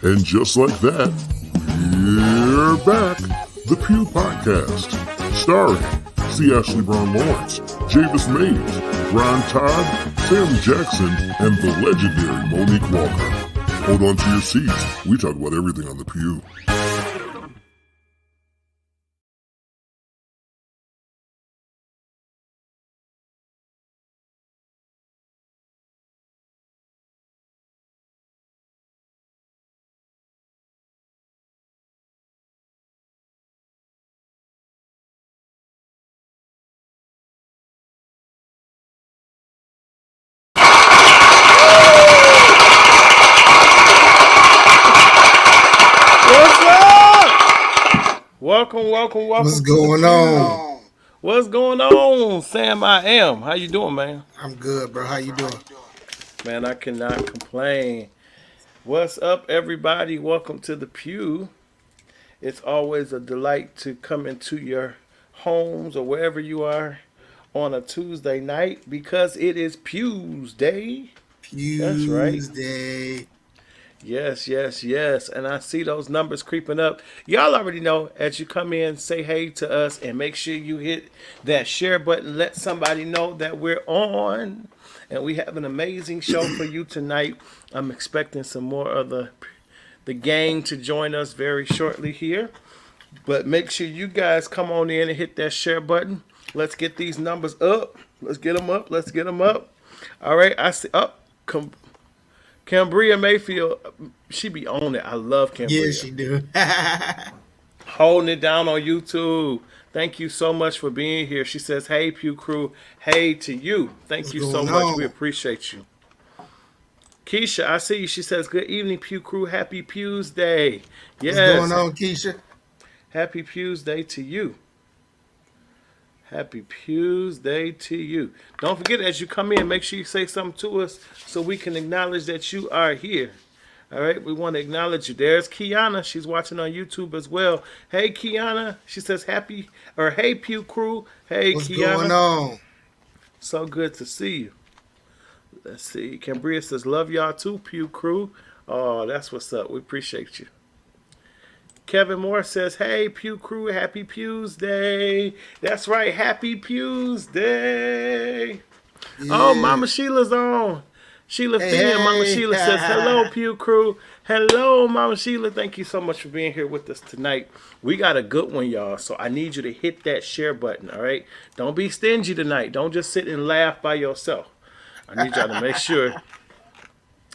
And just like that, we're back. The Pew Podcast. Starring C. Ashley Brown Lawrence, Javis Mays, Brian Todd, Sam Jackson, and the legendary Monique Walker. Hold on to your seats. We talk about everything on the Pew. Welcome. What's going on? What's going on, Sam? I am. How you doing, man? I'm good, bro. How you doing? Man, I cannot complain. What's up, everybody? Welcome to the Pew. It's always a delight to come into your homes or wherever you are on a Tuesday night because it is Pew's Day. That's right. Tuesday. Yes. And I see those numbers creeping up. Y'all already know, as you come in, say hey to us and make sure you hit that share button. Let somebody know that we're on. And we have an amazing show for you tonight. I'm expecting some more of the gang to join us very shortly here. But make sure you guys come on in and hit that share button. Let's get these numbers up. Let's get them up. All right, I see. Cambria Mayfield, she be on it. I love Cambria. Yeah, she do. Holding it down on YouTube. Thank you so much for being here. She says, hey, Pew Crew. Hey to you. Thank you so much. We appreciate you. Keisha, I see you. She says, good evening, Pew Crew. Happy Pew's Day. Yes. What's going on, Keisha? Happy Pew's Day to you. Happy Pew's Day to you. Don't forget, as you come in, make sure you say something to us so we can acknowledge that you are here. All right, we want to acknowledge you. There's Kiana. She's watching on YouTube as well. Hey, Kiana. She says, hey, Pew Crew. Hey, What's Kiana. What's going on? So good to see you. Let's see. Cambria says, love y'all too, Pew Crew. Oh, that's what's up. We appreciate you. Kevin Moore says, hey, Pew Crew, happy Pew's Day. That's right, happy Pew's Day. Yeah. Oh, Mama Sheila's on. Sheila Finn. Mama Sheila says, hello, Pew Crew. Hello, Mama Sheila. Thank you so much for being here with us tonight. We got a good one, y'all, so I need you to hit that share button, all right? Don't be stingy tonight. Don't just sit and laugh by yourself. I need y'all to make sure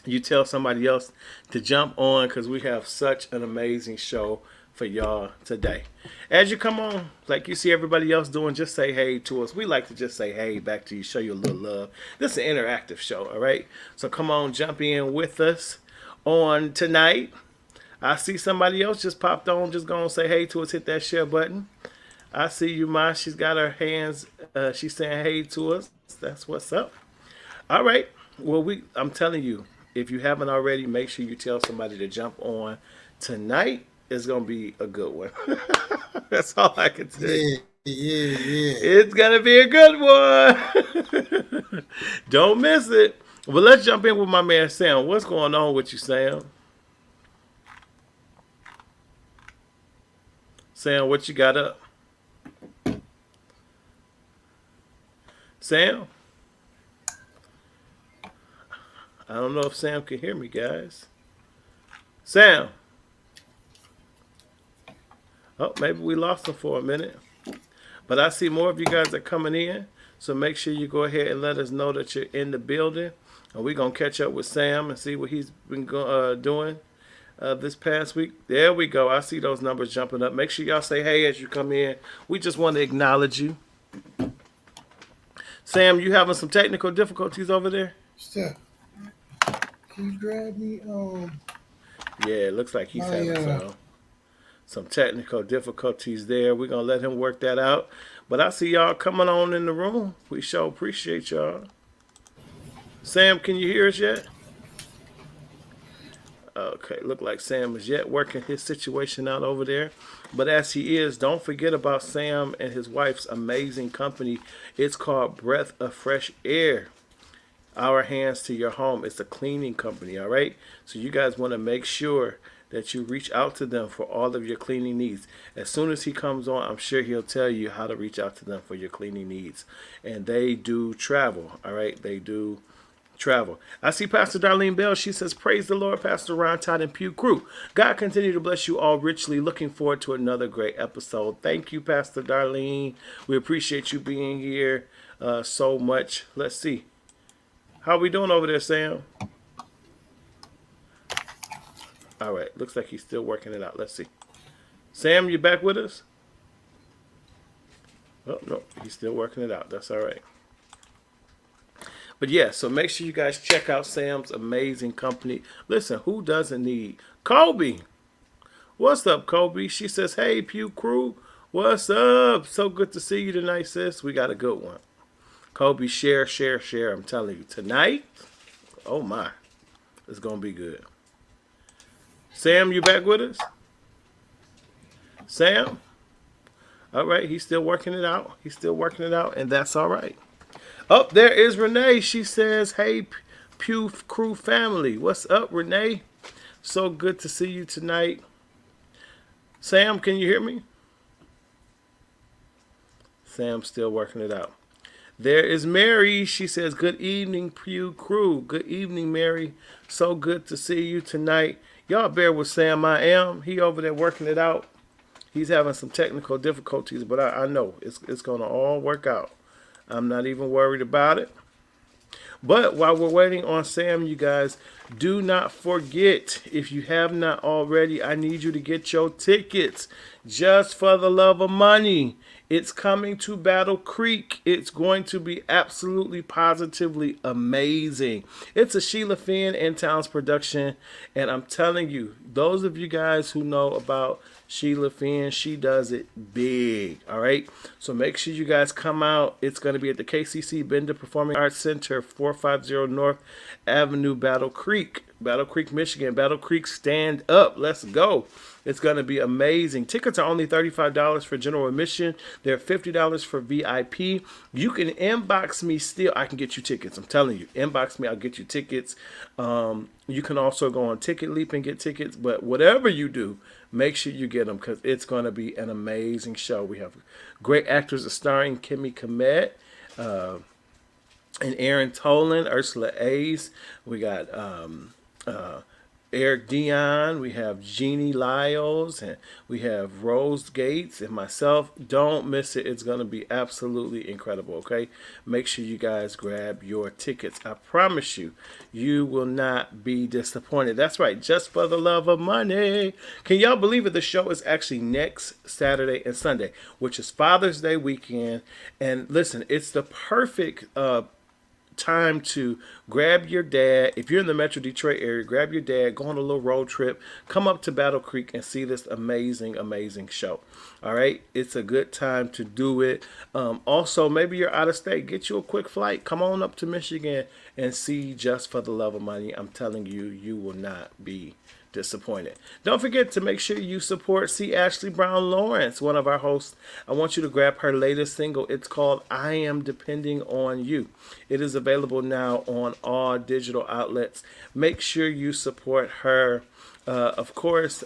you tell somebody else to jump on because we have such an amazing show for y'all today. As you come on, like you see everybody else doing, just say hey to us. We like to just say hey back to you, show you a little love. This is an interactive show, all right? So come on, jump in with us on tonight. I see somebody else just popped on. Just go and say hey to us. Hit that share button. I see you, Ma. She's got her hands. She's saying hey to us. That's what's up. All right. Well, I'm telling you, if you haven't already, make sure you tell somebody to jump on. Tonight is going to be a good one. That's all I can say. Yeah. It's going to be a good one. Don't miss it. Well, let's jump in with my man, Sam. What's going on with you, Sam? Sam, what you got up? Sam? I don't know if Sam can hear me, guys. Sam. Oh, maybe we lost him for a minute. But I see more of you guys are coming in. So make sure you go ahead and let us know that you're in the building. And we're going to catch up with Sam and see what he's been doing this past week. There we go. I see those numbers jumping up. Make sure y'all say hey as you come in. We just want to acknowledge you. Sam, you having some technical difficulties over there? Steph, can you grab me? Yeah, it looks like he's having some technical difficulties there. We're going to let him work that out. But I see y'all coming on in the room. We sure appreciate y'all. Sam, can you hear us yet? Okay, look like Sam is yet working his situation out over there. But as he is, don't forget about Sam and his wife's amazing company. It's called Breath of Fresh Air. Our Hands to Your Home. It's a cleaning company, all right? So you guys want to make sure that you reach out to them for all of your cleaning needs. As soon as he comes on, I'm sure he'll tell you how to reach out to them for your cleaning needs. And they do travel, all right? They do travel. I see Pastor Darlene Bell. She says, praise the Lord, Pastor Ron Todd and Pew Crew. God continue to bless you all richly. Looking forward to another great episode. Thank you, Pastor Darlene. We appreciate you being here so much. Let's see. How we doing over there, Sam? All right. Looks like he's still working it out. Let's see. Sam, you back with us? Oh, no. He's still working it out. That's all right. But yeah, so make sure you guys check out Sam's amazing company. Listen, who doesn't need Kobe? What's up, Kobe? She says, hey, Pew Crew. What's up? So good to see you tonight, sis. We got a good one. Kobe, share. I'm telling you, tonight, oh my, it's going to be good. Sam, you back with us? Sam? All right, he's still working it out. And that's all right. Oh, there is Renee. She says, hey, Pew Crew family. What's up, Renee? So good to see you tonight. Sam, can you hear me? Sam's still working it out. There is Mary. She says, good evening, Pew Crew. Good evening, Mary. So good to see you tonight. Y'all bear with Sam. I am. He over there working it out. He's having some technical difficulties, but I know it's going to all work out. I'm not even worried about it. But while we're waiting on Sam, you guys, do not forget, if you have not already, I need you to get your tickets. Just for the love of money. It's coming to Battle Creek. It's going to be absolutely positively amazing. It's a Sheila Finn and Towns production. And I'm telling you, those of you guys who know about Sheila Finn, she does it big. All right. So make sure you guys come out. It's going to be at the KCC Bender Performing Arts Center, 450 North Avenue, Battle Creek, Michigan. Battle Creek, stand up. Let's go. It's going to be amazing. Tickets are only $35 for general admission. They're $50 for VIP. You can inbox me still. I can get you tickets. I'm telling you. Inbox me. I'll get you tickets. You can also go on Ticket Leap and get tickets. But whatever you do, make sure you get them because it's going to be an amazing show. We have great actors starring Kimmy Komet and Aaron Tolan, Ursula Ace. We got Eric Dion, we have Jeannie Lyles, and we have Rose Gates and myself. Don't miss it. It's going to be absolutely incredible, okay? Make sure you guys grab your tickets. I promise you, you will not be disappointed. That's right, just for the love of money. Can y'all believe it? The show is actually next Saturday and Sunday, which is Father's Day weekend. And listen, it's the perfect time to grab your dad. If you're in the Metro Detroit area, grab your dad, go on a little road trip, come up to Battle Creek and see this amazing show. All right, it's a good time to do it. Also, maybe you're out of state, get you a quick flight, come on up to Michigan and see Just for the Love of Money. I'm telling you, you will not be disappointed. Don't forget to make sure you support C. Ashley Brown Lawrence, one of our hosts. I want you to grab her latest single. It's called I Am Depending on You. It is available now on all digital outlets. Make sure you support her. Of course,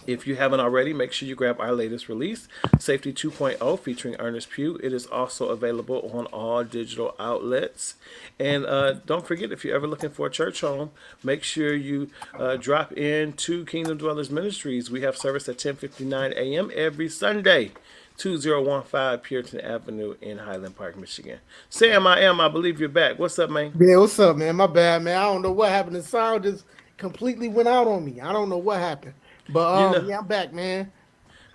if you haven't already, make sure you grab our latest release, Safety 2.0, featuring Ernest Pugh. It is also available on all digital outlets. And don't forget, if you're ever looking for a church home, make sure you drop in to Kingdom Dwellers Ministries. We have service at 10:59 a.m. every Sunday, 2015 Puritan Avenue in Highland Park, Michigan. Sam, I believe you're back. What's up, man? Yeah, what's up, man? My bad, man. I don't know what happened. The sound just completely went out on me. I don't know what happened. But yeah, I'm back, man.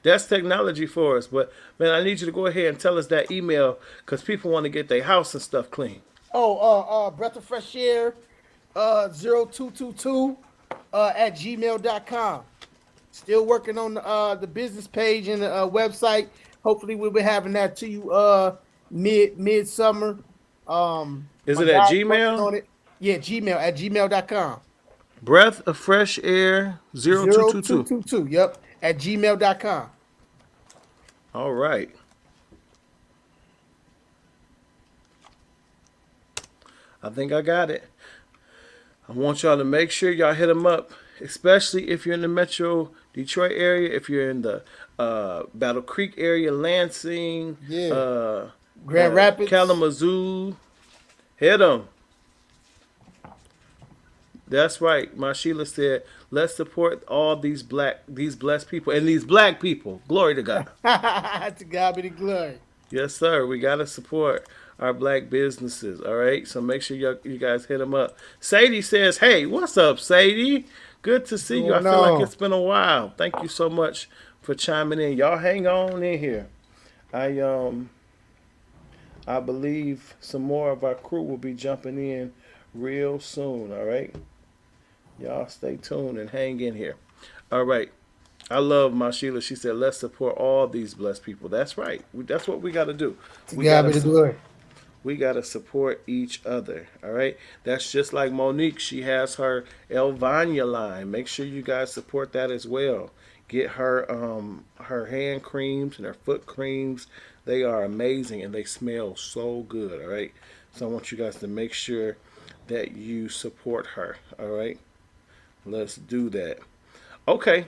That's technology for us. But, man, I need you to go ahead and tell us that email because people want to get their house and stuff clean. Breath of Fresh Air 0222 at gmail.com. Still working on the business page and the website. Hopefully we'll be having that to you mid-summer. Is it at Gmail? Yeah, Gmail at gmail.com. Breath of Fresh Air 0222. Yep, at gmail.com. All right. I think I got it. I want y'all to make sure y'all hit them up especially if you're in the Metro Detroit area, if you're in the Battle Creek area, Lansing, Yeah. Grand Rapids. Kalamazoo, hit them. That's right. My Sheila said, "Let's support all these blessed people, and these black people. Glory to God." To God be the glory. Yes, sir. We gotta support our black businesses. All right. So make sure you guys hit them up. Sadie says, "Hey, what's up, Sadie? Good to see you. I feel like it's been a while. Thank you so much for chiming in. Y'all hang on in here. I believe some more of our crew will be jumping in real soon. All right. Y'all stay tuned and hang in here. All right. I love my Sheila. She said, let's support all these blessed people. That's right. That's what we got to do. We got to support each other. All right. That's just like Monique. She has her Elvania line. Make sure you guys support that as well. Get her her hand creams and her foot creams. They are amazing and they smell so good. All right. So I want you guys to make sure that you support her. All right. Let's do that. Okay.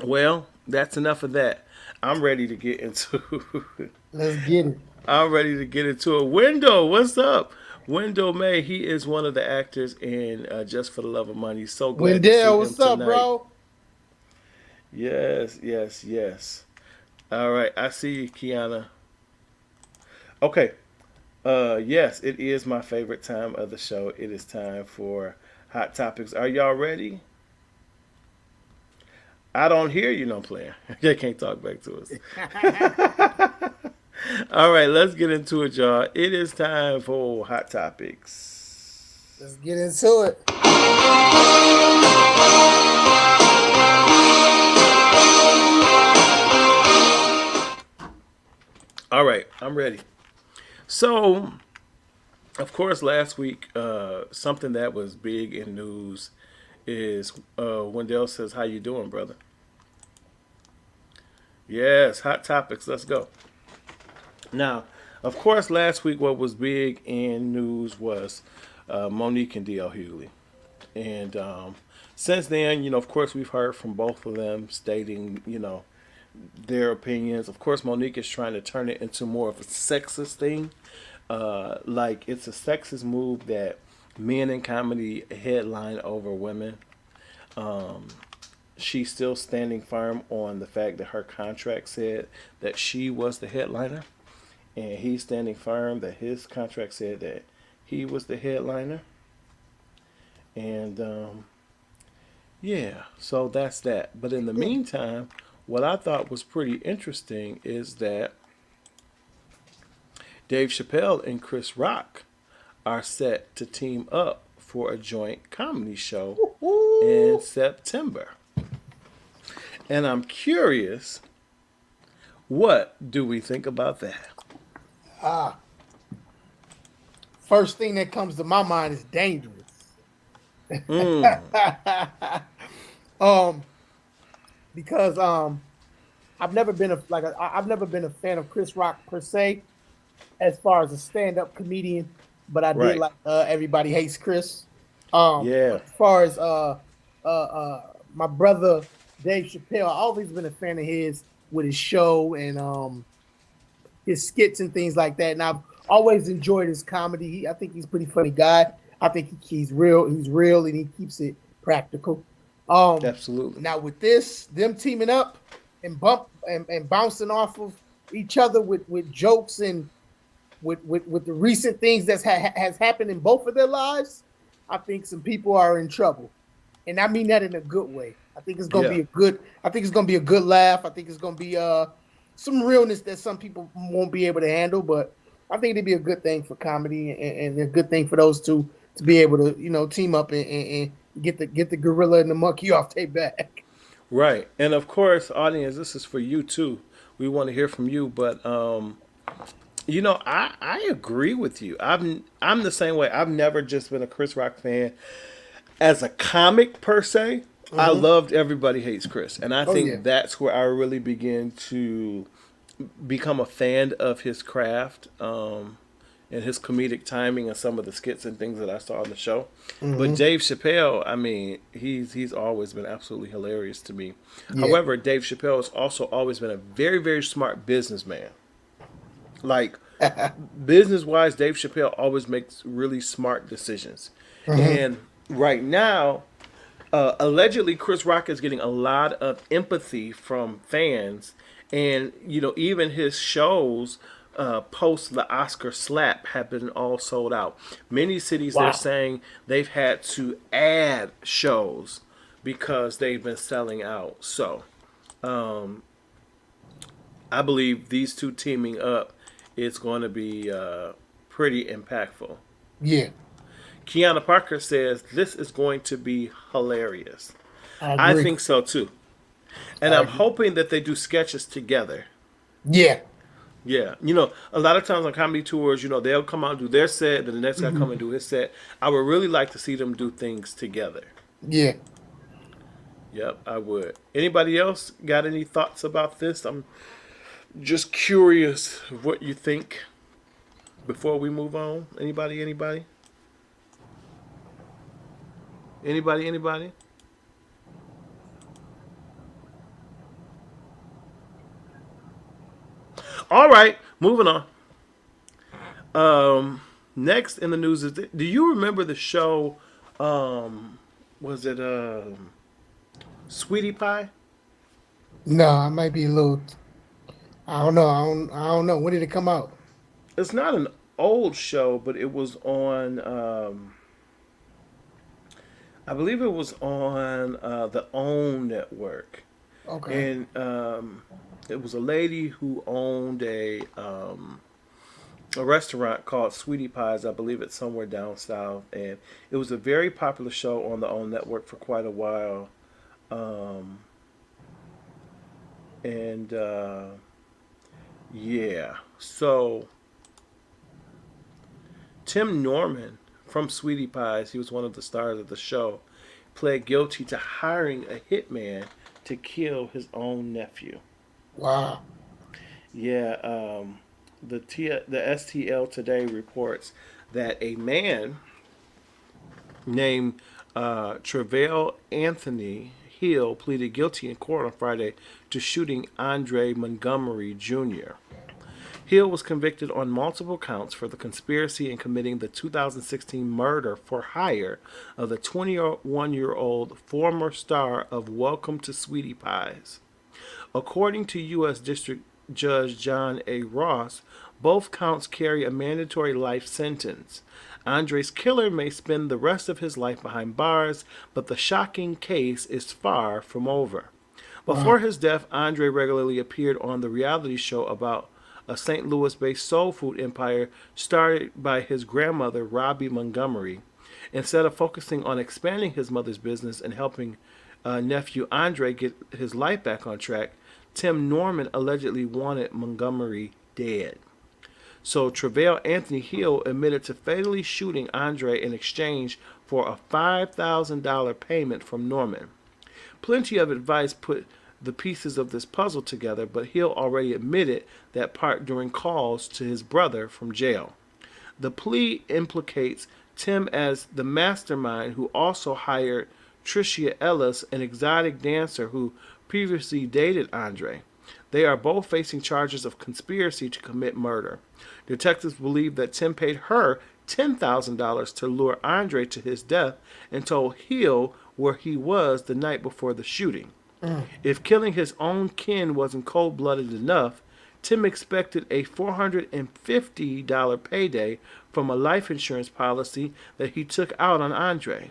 Well, that's enough of that. I'm ready to get into Let's get it. I'm ready to get into it. Wendell, what's up? Wendell May, he is one of the actors in Just for the Love of Money. So glad to see him what's up, tonight. bro? Yes. All right, I see you, Kiana. Okay. Yes, it is my favorite time of the show. It is time for Hot Topics. Are y'all ready? I don't hear you, no player. They can't talk back to us. All right, let's get into it, y'all. It is time for Hot Topics. Let's get into it. All right, I'm ready. So, of course, last week, something that was big in news is Wendell says, how you doing, brother? Yes, Hot Topics. Let's go. Now, of course, last week what was big in news was Monique and D.L. Hughley. And since then, of course, we've heard from both of them stating, their opinions. Of course, Monique is trying to turn it into more of a sexist thing. Like it's a sexist move that men in comedy headline over women. She's still standing firm on the fact that her contract said that she was the headliner. And he's standing firm that his contract said that he was the headliner. And, so that's that. But in the meantime, what I thought was pretty interesting is that Dave Chappelle and Chris Rock are set to team up for a joint comedy show in September. And I'm curious, what do we think about that? First thing that comes to my mind is dangerous. Because I've never been a fan of Chris Rock per se, as far as a stand-up comedian, but I did like Everybody Hates Chris. As far as my brother Dave Chappelle, I've always been a fan of his with his show and his skits and things like that. And I've always enjoyed his comedy. I think he's a pretty funny guy. I think he's real. He's real and he keeps it practical. Absolutely. Now with them teaming up and bouncing off of each other with jokes and with the recent things that has happened in both of their lives, I think some people are in trouble, and I mean that in a good way. I think it's gonna be a good. I think it's gonna be a good laugh. I think it's gonna be some realness that some people won't be able to handle, but I think it'd be a good thing for comedy and a good thing for those two to be able to team up and get the gorilla and the monkey off their back. Right, and of course, audience, this is for you too. We want to hear from you, but I agree with you. I'm the same way. I've never just been a Chris Rock fan as a comic per se. Mm-hmm. I loved Everybody Hates Chris, and I think that's where I really began to become a fan of his craft. and his comedic timing and some of the skits and things that I saw on the show. Mm-hmm. But Dave Chappelle, I mean, he's always been absolutely hilarious to me. Yeah. However, Dave Chappelle has also always been a very, very smart businessman. Like, business-wise, Dave Chappelle always makes really smart decisions. And right now, allegedly, Chris Rock is getting a lot of empathy from fans. And, you know, even his shows post the Oscar slap have been all sold out. Many cities, Wow. they're saying they've had to add shows because they've been selling out. So, I believe these two teaming up is going to be pretty impactful. Yeah. Kiana Parker says this is going to be hilarious. I agree. I think so too. And I'm hoping that they do sketches together. Yeah. Yeah. You know, a lot of times on comedy tours, you know, they'll come out and do their set, then the next guy come and do his set. I would really like to see them do things together. Yeah. Yep, I would. Anybody else got any thoughts about this? I'm just curious what you think before we move on. Anybody? All right, moving on. Next in the news is, do you remember the show, was it Sweetie Pie? No, I might be a little. I don't know. I don't know. When did it come out? It's not an old show, but it was on, I believe it was on the OWN network. Okay. And it was a lady who owned a restaurant called Sweetie Pies. I believe it's somewhere down south. And it was a very popular show on the OWN network for quite a while. Yeah. So Tim Norman from Sweetie Pies, he was one of the stars of the show, pled guilty to hiring a hitman to kill his own nephew. Wow. Yeah, the STL Today reports that a man named Tre'vell Anthony Hill pleaded guilty in court on Friday to shooting Andre Montgomery Jr. Hill was convicted on multiple counts for the conspiracy in committing the 2016 murder for hire of the 21-year-old former star of Welcome to Sweetie Pies. According to U.S. District Judge John A. Ross, both counts carry a mandatory life sentence. Andre's killer may spend the rest of his life behind bars, but the shocking case is far from over. Before his death, Andre regularly appeared on the reality show about a St. Louis-based soul food empire started by his grandmother, Robbie Montgomery. Instead of focusing on expanding his mother's business and helping nephew Andre get his life back on track, Tim Norman allegedly wanted Montgomery dead. So Tre'vell Anthony Hill admitted to fatally shooting Andre in exchange for a $5,000 payment from Norman. Plenty of advice put the pieces of this puzzle together, but Hill already admitted that part during calls to his brother from jail. The plea implicates Tim as the mastermind who also hired Tricia Ellis, an exotic dancer who previously dated Andre. They are both facing charges of conspiracy to commit murder. Detectives believe that Tim paid her $10,000 to lure Andre to his death and told Hill where he was the night before the shooting. If killing his own kin wasn't cold-blooded enough, Tim expected a $450 payday from a life insurance policy that he took out on Andre.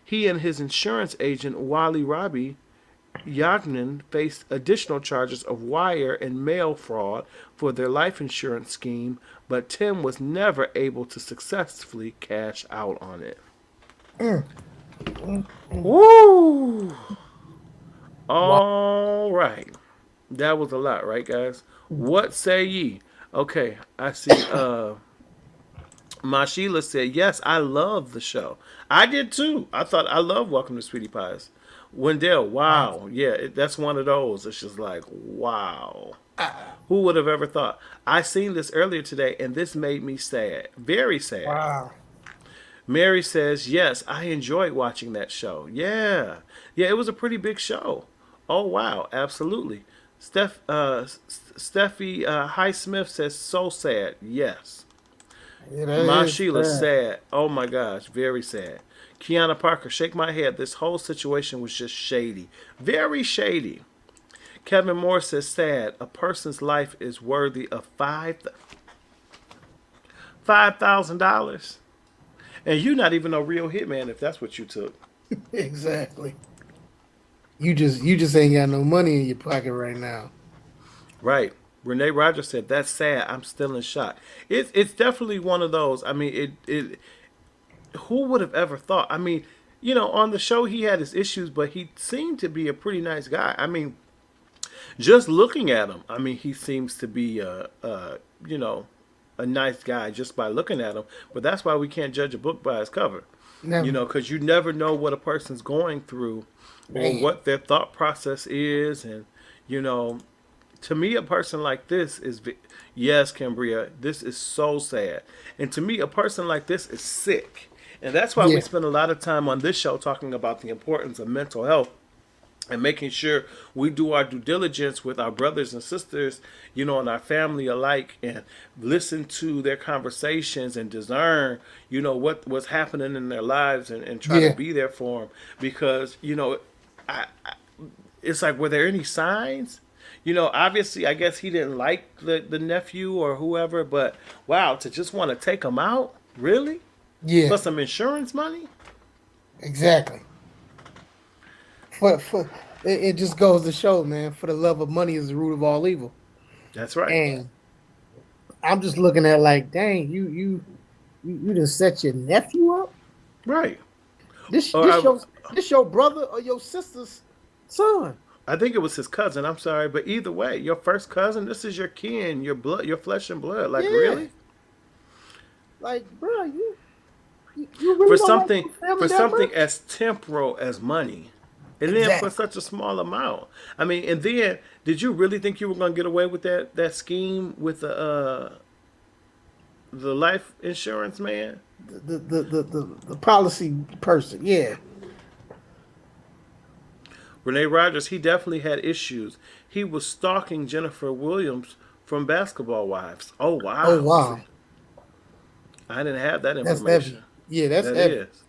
He and his insurance agent, Wally Robbie Yagnan, faced additional charges of wire and mail fraud for their life insurance scheme, but Tim was never able to successfully cash out on it. Woo! All right. That was a lot, right, guys? What say ye? Okay, I see Ma Sheila said, yes, I love the show. I did too. I love Welcome to Sweetie Pies. Wendell, wow. Yeah, that's one of those. It's just like, wow. Who would have ever thought? I seen this earlier today, and this made me sad. Very sad. Wow. Mary says, yes, I enjoyed watching that show. Yeah. Yeah, it was a pretty big show. Oh, wow. Absolutely. Steffi Highsmith says, so sad. Yes. Yeah, that Ma is Sheila, sad. sad. Oh, my gosh. Very sad. Kiana Parker, shake my head. This whole situation was just shady. Very shady. Kevin Moore says, sad. A person's life is worthy of $5,000. And you not even a real hitman if that's what you took. Exactly. You just ain't got no money in your pocket right now. Right. Renee Rogers said, that's sad. I'm still in shock. It's definitely one of those. I mean, it who would have ever thought? I mean, on the show he had his issues, but he seemed to be a pretty nice guy. I mean, just looking at him, I mean, he seems to be a nice guy just by looking at him. But that's why we can't judge a book by its cover. Never. Because you never know what a person's going through or Man. what their thought process is. And, to me, a person like this is, yes, Cambria, this is so sad. And to me, a person like this is sick. And that's why we spend a lot of time on this show talking about the importance of mental health and making sure we do our due diligence with our brothers and sisters, and our family alike, and listen to their conversations and discern, what's happening in their lives and try to be there for them. Because, it's like, were there any signs? Obviously, I guess he didn't like the nephew or whoever, but wow, to just want to take him out? Really? Yeah. For some insurance money? Exactly. For it just goes to show, man, for the love of money is the root of all evil. That's right. And I'm just looking at like, dang, you just set your nephew up? Right. This your brother or your sister's son. I think it was his cousin. I'm sorry, but either way, your first cousin, this is your kin, your blood, your flesh and blood. Like, really? Like, bro, you really For don't something like your family that much? as temporal as money. And then for such a small amount. I mean, and then did you really think you were going to get away with that scheme with the life insurance man? The policy person, yeah. Renee Rogers, he definitely had issues. He was stalking Jennifer Williams from Basketball Wives. Oh, wow. Oh, wow. I didn't have that That's information. heavy. Yeah, that's That heavy. is.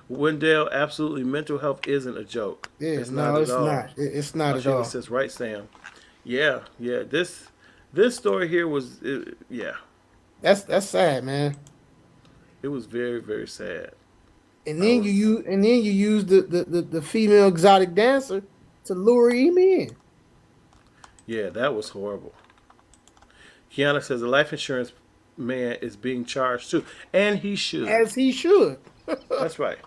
Wendell, absolutely, mental health isn't a joke. Yeah, It's no, not it's at all. not. It's not at Sheila all. says, right, Sam. Yeah. This story here was, That's sad, man. it was very, very sad. And then you use the female exotic dancer to lure him in. Yeah, that was horrible. Kiana says the life insurance man is being charged too, and he should. As he should. That's right.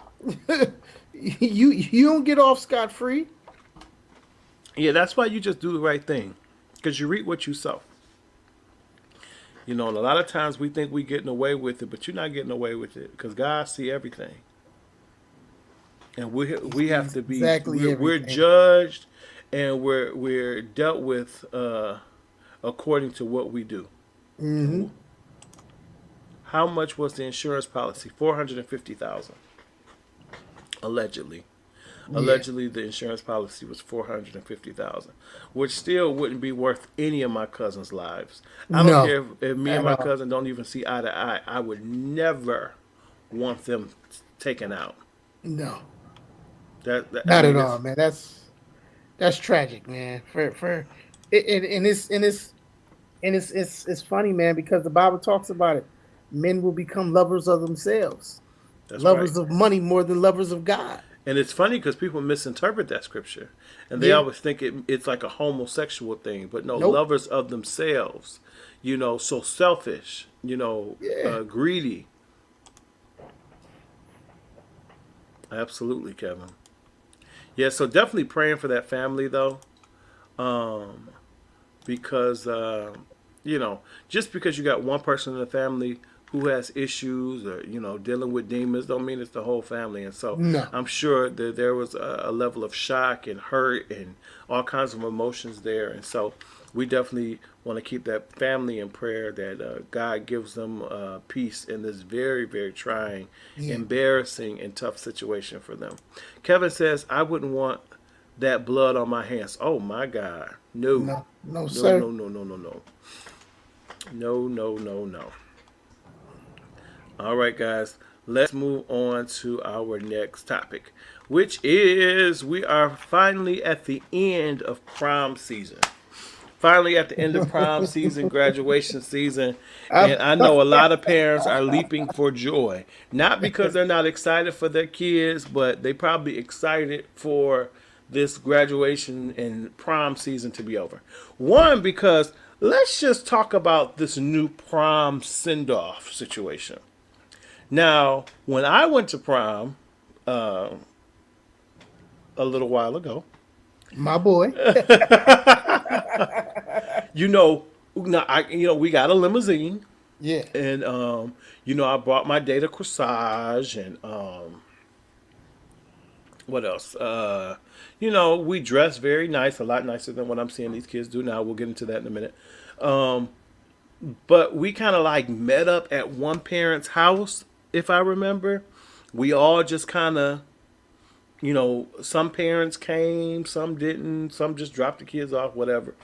You don't get off scot free. Yeah, that's why you just do the right thing, because you reap what you sow. And a lot of times we think we're getting away with it, but you're not getting away with it because God see everything. And we have to be Exactly we're everything. judged and we're dealt with according to what we do. Mm-hmm. How much was the insurance policy? $450,000. Allegedly. Allegedly, the insurance policy was $450,000, which still wouldn't be worth any of my cousins' lives. I don't care if me and my cousin don't even see eye to eye. I would never want them taken out. No. Not Not at all, man. That's tragic, man. It's funny, man, because the Bible talks about it. Men will become lovers of themselves, lovers of money more than lovers of God. And it's funny because people misinterpret that scripture, and they always think it's like a homosexual thing, but no, lovers of themselves. So selfish. Greedy. Absolutely, Kevin. Yeah, so definitely praying for that family though, because just because you got one person in the family who has issues or dealing with demons don't mean it's the whole family. And so No. I'm sure that there was a level of shock and hurt and all kinds of emotions there. And so we definitely want to keep that family in prayer, that God gives them peace in this very, very trying, embarrassing, and tough situation for them. Kevin says, I wouldn't want that blood on my hands. Oh my God. No. No, No, sir. no, no, no, no, no. No, no, no, no. All right, guys, let's move on to our next topic, which is we are finally at the end of prom season. Finally at the end of prom season, graduation season, and I know a lot of parents are leaping for joy. Not because they're not excited for their kids, but they probably excited for this graduation and prom season to be over. One, because let's just talk about this new prom send-off situation. Now, when I went to prom a little while ago, My boy. we got a limousine, Yeah. and I brought my date a corsage, and what else? We dressed very nice, a lot nicer than what I'm seeing these kids do now. We'll get into that in a minute. But we kind of like met up at one parent's house, if I remember. We all just kind of, some parents came, some didn't, some just dropped the kids off, whatever.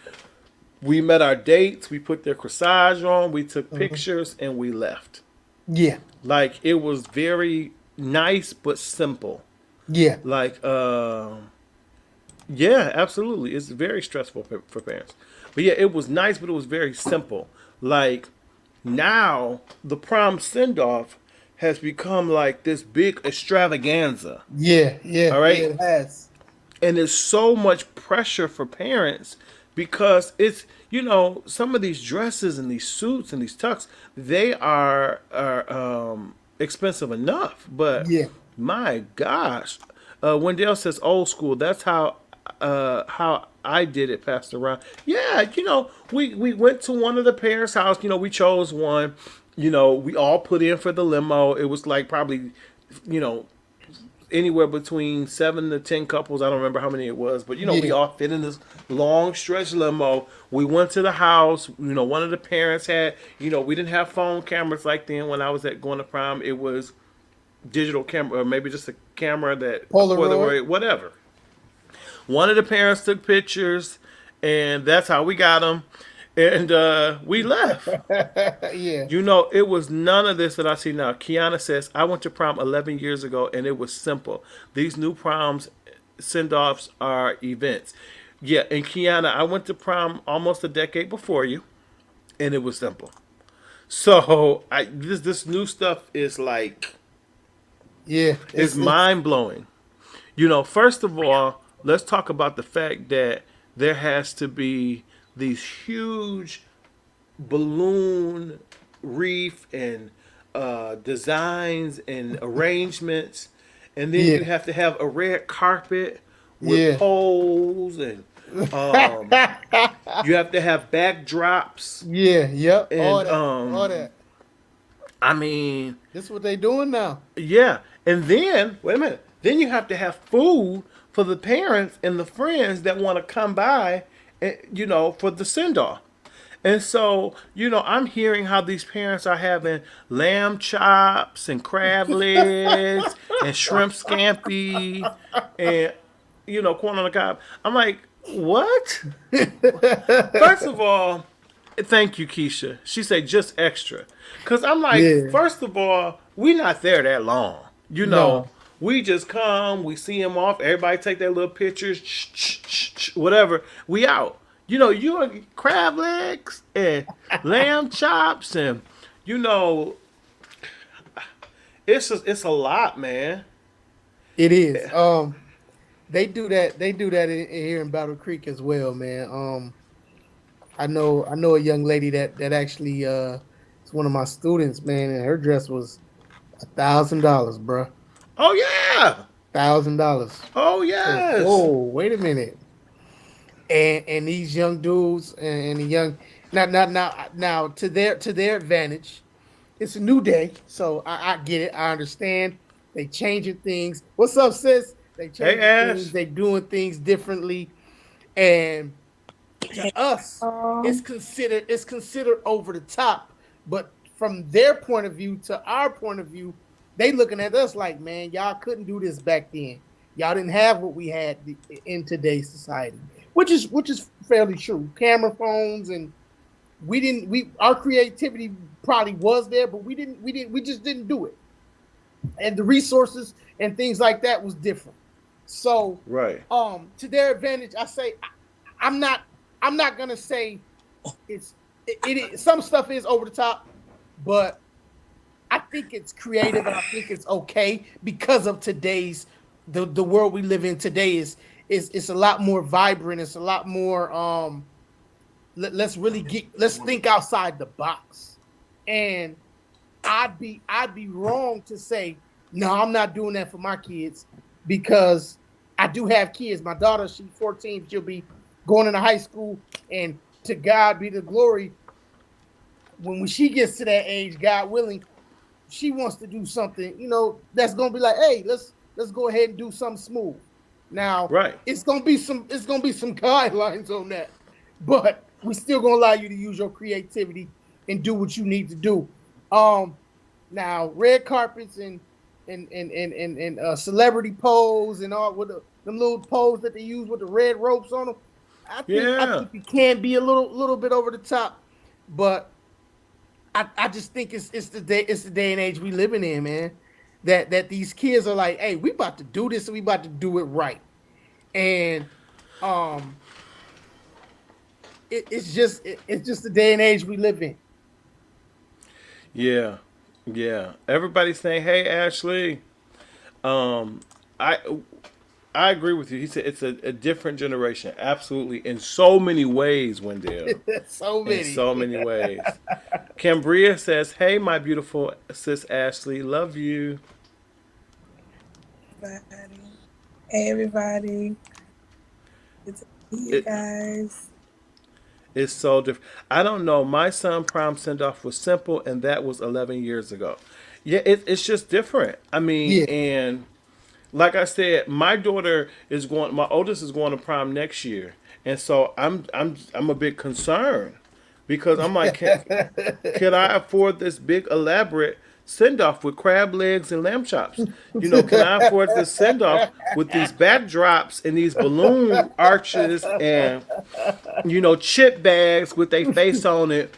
We met our dates, we put their corsage on, we took pictures, and we left. Yeah. Like, it was very nice but simple. Yeah. Like, yeah, absolutely. It's very stressful for parents. But yeah, it was nice, but it was very simple. Like, now the prom send-off has become like this big extravaganza. Yeah. Yeah. All right. Yeah, it has. And there's so much pressure for parents because it's, some of these dresses and these suits and these tux, they are expensive enough. But my gosh, Wendell says old school. That's how I did it, Pastor Ron. Yeah, we went to one of the parents' house. We chose one. We all put in for the limo. It was like probably, anywhere between 7 to 10 couples. I don't remember how many it was, but we all fit in this long stretch limo. We went to the house. One of the parents had, we didn't have phone cameras like then when I was going to prom. It was digital camera, or maybe just a camera that Polaroid, whatever. One of the parents took pictures, and that's how we got them. And we left. Yeah. It was none of this that I see now. Kiana says, I went to prom 11 years ago, and it was simple. These new proms send-offs are events. Yeah, and Kiana, I went to prom almost a decade before you, and it was simple. So this new stuff is like, it's mind-blowing. First of all, let's talk about the fact that there has to be these huge balloon wreath and designs and arrangements, and then you have to have a red carpet with poles, and you have to have backdrops. Yeah, yep. And, all that. I mean, this is what they doing now. Yeah, and then wait a minute. Then you have to have food for the parents and the friends that want to come by, for the send-off. And so, I'm hearing how these parents are having lamb chops and crab legs and shrimp scampi and, corn on the cob. I'm like, what? First of all, thank you, Keisha. She said just extra. Because I'm like, first of all, we're not there that long. No. We just come, we see them off, everybody take their little pictures, whatever, we out. You crab legs and lamb chops and, it's a lot, man. It is. They do that here in Battle Creek as well, man. I know a young lady that actually is one of my students, man, and her dress was $1,000, bro. Oh yeah, $1,000. Oh yes. Oh, wait a minute. And these young dudes and the young now to their advantage, it's a new day, so I get it. I understand. They changing things. What's up, sis? They Hey, changing things. Ash. They doing things differently, and to us, Um, it's considered over the top. But from their point of view to our point of view, they looking at us like, man, y'all couldn't do this back then. Y'all didn't have what we had in today's society, which is fairly true. Camera phones and we didn't we our creativity probably was there, but we just didn't do it. And the resources and things like that was different. So Right. to their advantage, I say I'm not I'm not gonna say some stuff is over the top, but I think it's creative and I think it's okay because of today's the world we live in today is it's a lot more vibrant. It's a lot more let's think outside the box. And I'd be wrong to say no, I'm not doing that for my kids because I do have kids. My daughter, she's 14, she'll be going into high school, and to God be the glory. When she gets to that age, God willing, she wants to do something, that's gonna be like, hey, let's go ahead and do something smooth. Now, Right. it's gonna be some guidelines on that, but we still gonna allow you to use your creativity and do what you need to do. Now red carpets and celebrity pose and all with them little pose that they use with the red ropes on them. I Yeah. think it can be a little bit over the top, but I just think it's the day and age we living in, man. That these kids are like, hey, we about to do this and we about to do it right, and um, it's just the day and age we live in. Yeah. Yeah. Everybody's saying, "Hey, Ashley." Um, I I agree with you. He said it's a different generation. Absolutely, in so many ways, Wendell. So In many. so many ways. Cambria says, "Hey, my beautiful sis Ashley, love you." everybody. Hey, everybody. Good to see you It, guys. it's so different. I don't know. My son prom send off was simple, and that was 11 years ago. Yeah, it's just different. I mean, Yeah. and like I said, my daughter is going. My oldest is going to prom next year, and so I'm a bit concerned because I'm like, can I afford this big elaborate send off with crab legs and lamb chops? Can I afford this send off with these backdrops and these balloon arches and chip bags with their face on it?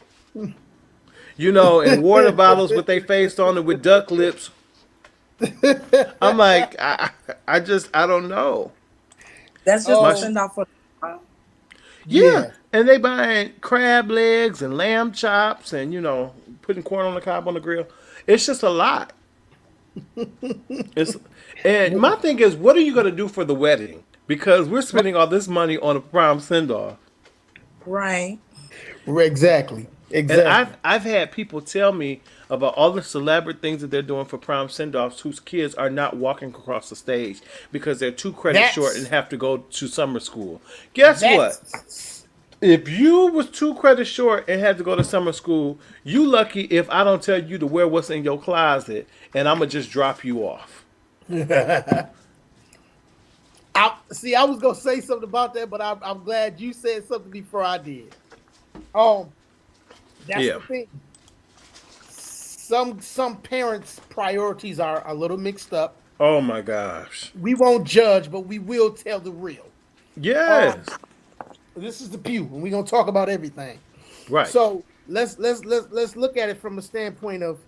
And water bottles with their face on it with duck lips. I'm like, I don't know. That's just My the Oh send off for. Yeah, yeah. and they buying crab legs and lamb chops and putting corn on the cob on the grill. It's just a lot. It's and my thing is, what are you gonna do for the wedding? Because we're spending all this money on a prom send off, Right. Exactly. and Exactly. I've had people tell me about all the elaborate things that they're doing for prom send offs whose kids are not walking across the stage because they're 2 credits short and That's have to go to summer school. Guess what? that's If you was 2 credits short and had to go to summer school, you lucky if I don't tell you to wear what's in your closet and I'ma just drop you off. I was gonna say something about that, but I'm glad you said something before I did. Um, that's Yeah. the thing. Some parents' priorities are a little mixed up. Oh my gosh. We won't judge, but we will tell the real. Yes. Um, this is the Pew, and we're gonna talk about everything. Right. So let's look at it from a standpoint of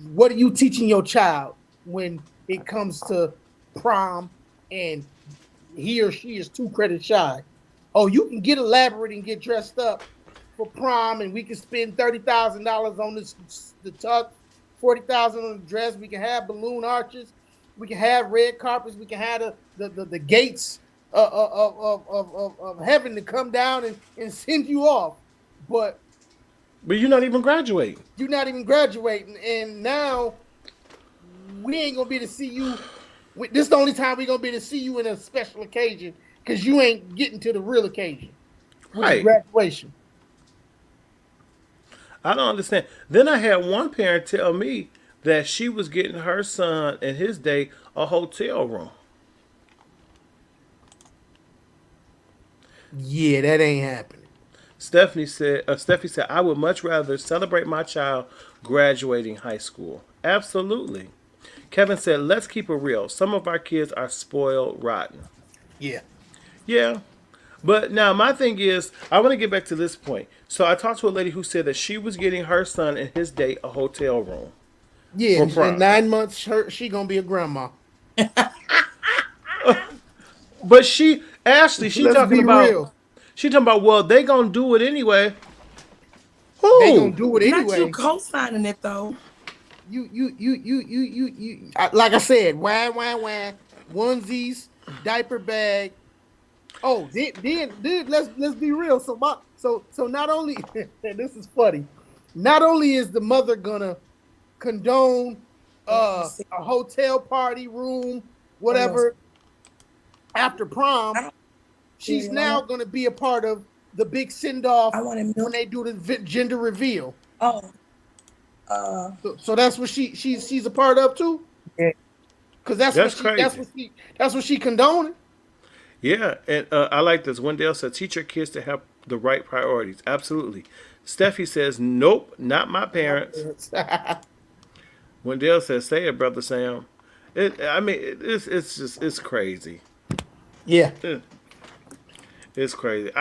what are you teaching your child when it comes to prom and he or she is 2 credits shy. Oh, you can get elaborate and get dressed up for prom, and we can spend $30,000 on the tux, 40,000 on the dress. We can have balloon arches, we can have red carpets, we can have the gates of heaven to come down and send you off. But But you're not even graduating. you're not even graduating, and now we ain't gonna be able to see you. This is the only time we're gonna be able to see you in a special occasion because you ain't getting to the real occasion, which is Right. graduation. I don't understand. Then I had one parent tell me that she was getting her son and his date a hotel room. Yeah, that ain't happening. Steffi said, I would much rather celebrate my child graduating high school. Absolutely. Kevin said, let's keep it real. Some of our kids are spoiled rotten. Yeah. Yeah. But now my thing is, I want to get back to this point. So I talked to a lady who said that she was getting her son and his date a hotel room. Yeah, For in 9 months, she gonna be a grandma. But she Let's talking be about real. she talking about, well, they gonna do it anyway. They gonna Who? do it Not anyway. you co-signing it though. Like I said, wah, onesies, diaper bag. Oh, then let's be real. So not only this is funny. Not only is the mother gonna condone a hotel party room, whatever, after prom, she's now gonna be a part of the big send off when they do the gender reveal. Oh. So that's what she's a part of too. Yeah. Because that's what she condoning. Yeah, and I like this. Wendell said, teach your kids to have the right priorities. Absolutely. Steffi says, nope, not my parents. Wendell says, say it, Brother Sam. It's crazy. Yeah. It's crazy.